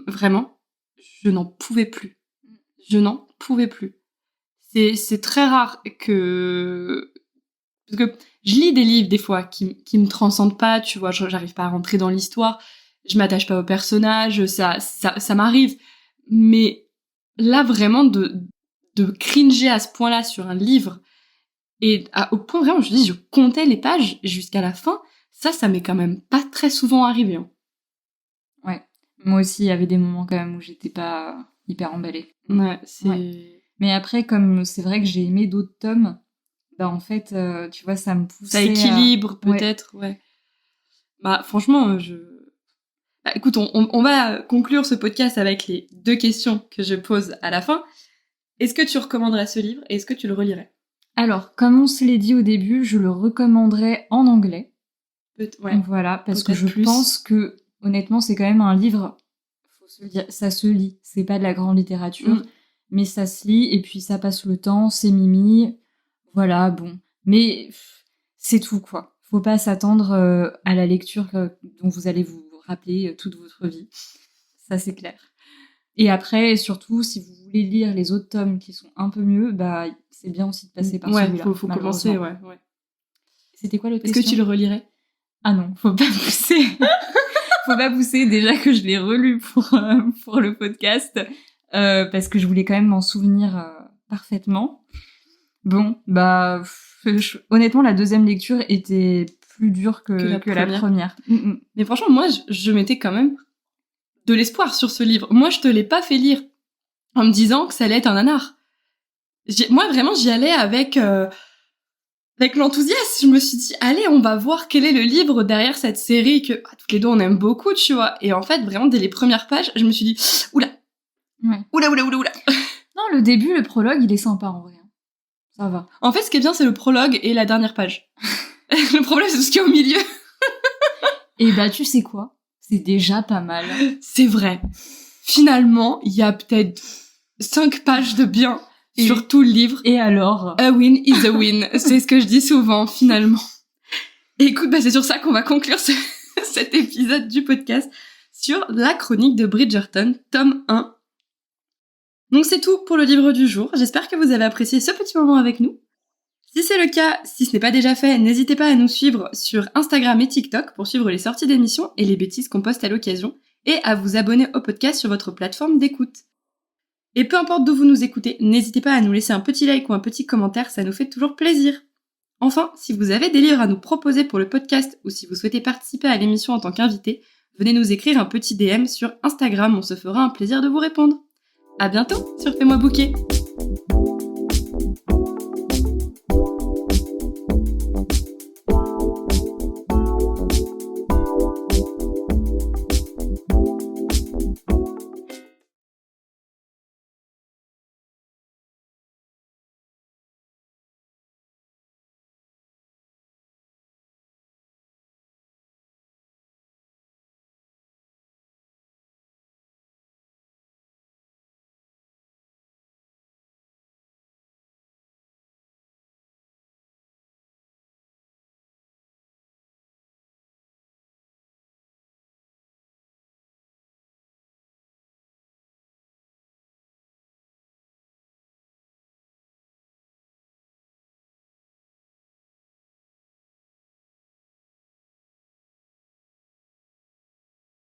vraiment, je n'en pouvais plus. Je n'en pouvais plus. C'est très rare que... Parce que je lis des livres, des fois, qui me transcendent pas, tu vois, j'arrive pas à rentrer dans l'histoire, je m'attache pas aux personnages, ça m'arrive. Mais là, vraiment, de cringer à ce point-là sur un livre, et au point vraiment, je dis, je comptais les pages jusqu'à la fin, ça m'est quand même pas très souvent arrivé. Hein.
Ouais. Moi aussi, il y avait des moments quand même où j'étais pas hyper emballée.
Ouais, c'est...
Ouais. Mais après, comme c'est vrai que j'ai aimé d'autres tomes, en fait, tu vois, ça me poussait...
Ça équilibre, peut-être, ouais. Bah, franchement, Bah, écoute, on va conclure ce podcast avec les 2 questions que je pose à la fin. Est-ce que tu recommanderais ce livre et est-ce que tu le relirais ?
Alors, comme on se l'est dit au début, je le recommanderais en anglais.
Ouais.
Voilà, parce que je pense que, honnêtement, c'est quand même un livre, faut se le dire, ça se lit. C'est pas de la grande littérature, mais ça se lit, et puis ça passe le temps, c'est mimi. Voilà, bon. Mais c'est tout, quoi. Faut pas s'attendre à la lecture dont vous allez vous rappeler toute votre vie. Ça, c'est clair. Et après, surtout, si vous voulez lire les autres tomes qui sont un peu mieux, c'est bien aussi de passer par celui-là.
Faut commencer, ouais.
C'était quoi l'autre
question ? Est-ce que tu le relirais ?
Ah non, faut pas pousser. Faut pas pousser, déjà que je l'ai relu pour le podcast, parce que je voulais quand même m'en souvenir parfaitement. Bon, honnêtement, la deuxième lecture était plus dure que la première.
Mais franchement, moi, je mettais quand même de l'espoir sur ce livre. Moi, je te l'ai pas fait lire en me disant que ça allait être un nanar. Moi, vraiment, j'y allais avec l'enthousiasme. Je me suis dit, allez, on va voir quel est le livre derrière cette série que toutes les deux on aime beaucoup, tu vois. Et en fait, vraiment, dès les premières pages, je me suis dit, oula.
Ouais.
Oula.
Non, le début, le prologue, il est sympa en vrai. Ça va.
En fait, ce qui est bien, c'est le prologue et la dernière page. Le problème, c'est tout ce qui est au milieu.
Et tu sais quoi ? C'est déjà pas mal.
C'est vrai. Finalement, il y a peut-être 5 pages de bien sur tout le livre.
Et alors ?
A win is a win. C'est ce que je dis souvent, finalement. Et écoute, c'est sur ça qu'on va conclure cet épisode du podcast sur la chronique de Bridgerton, tome 1. Donc c'est tout pour le livre du jour. J'espère que vous avez apprécié ce petit moment avec nous. Si c'est le cas, si ce n'est pas déjà fait, n'hésitez pas à nous suivre sur Instagram et TikTok pour suivre les sorties d'émissions et les bêtises qu'on poste à l'occasion, et à vous abonner au podcast sur votre plateforme d'écoute. Et peu importe d'où vous nous écoutez, n'hésitez pas à nous laisser un petit like ou un petit commentaire, ça nous fait toujours plaisir. Enfin, si vous avez des livres à nous proposer pour le podcast ou si vous souhaitez participer à l'émission en tant qu'invité, venez nous écrire un petit DM sur Instagram, on se fera un plaisir de vous répondre. À bientôt sur Fais-moi booker.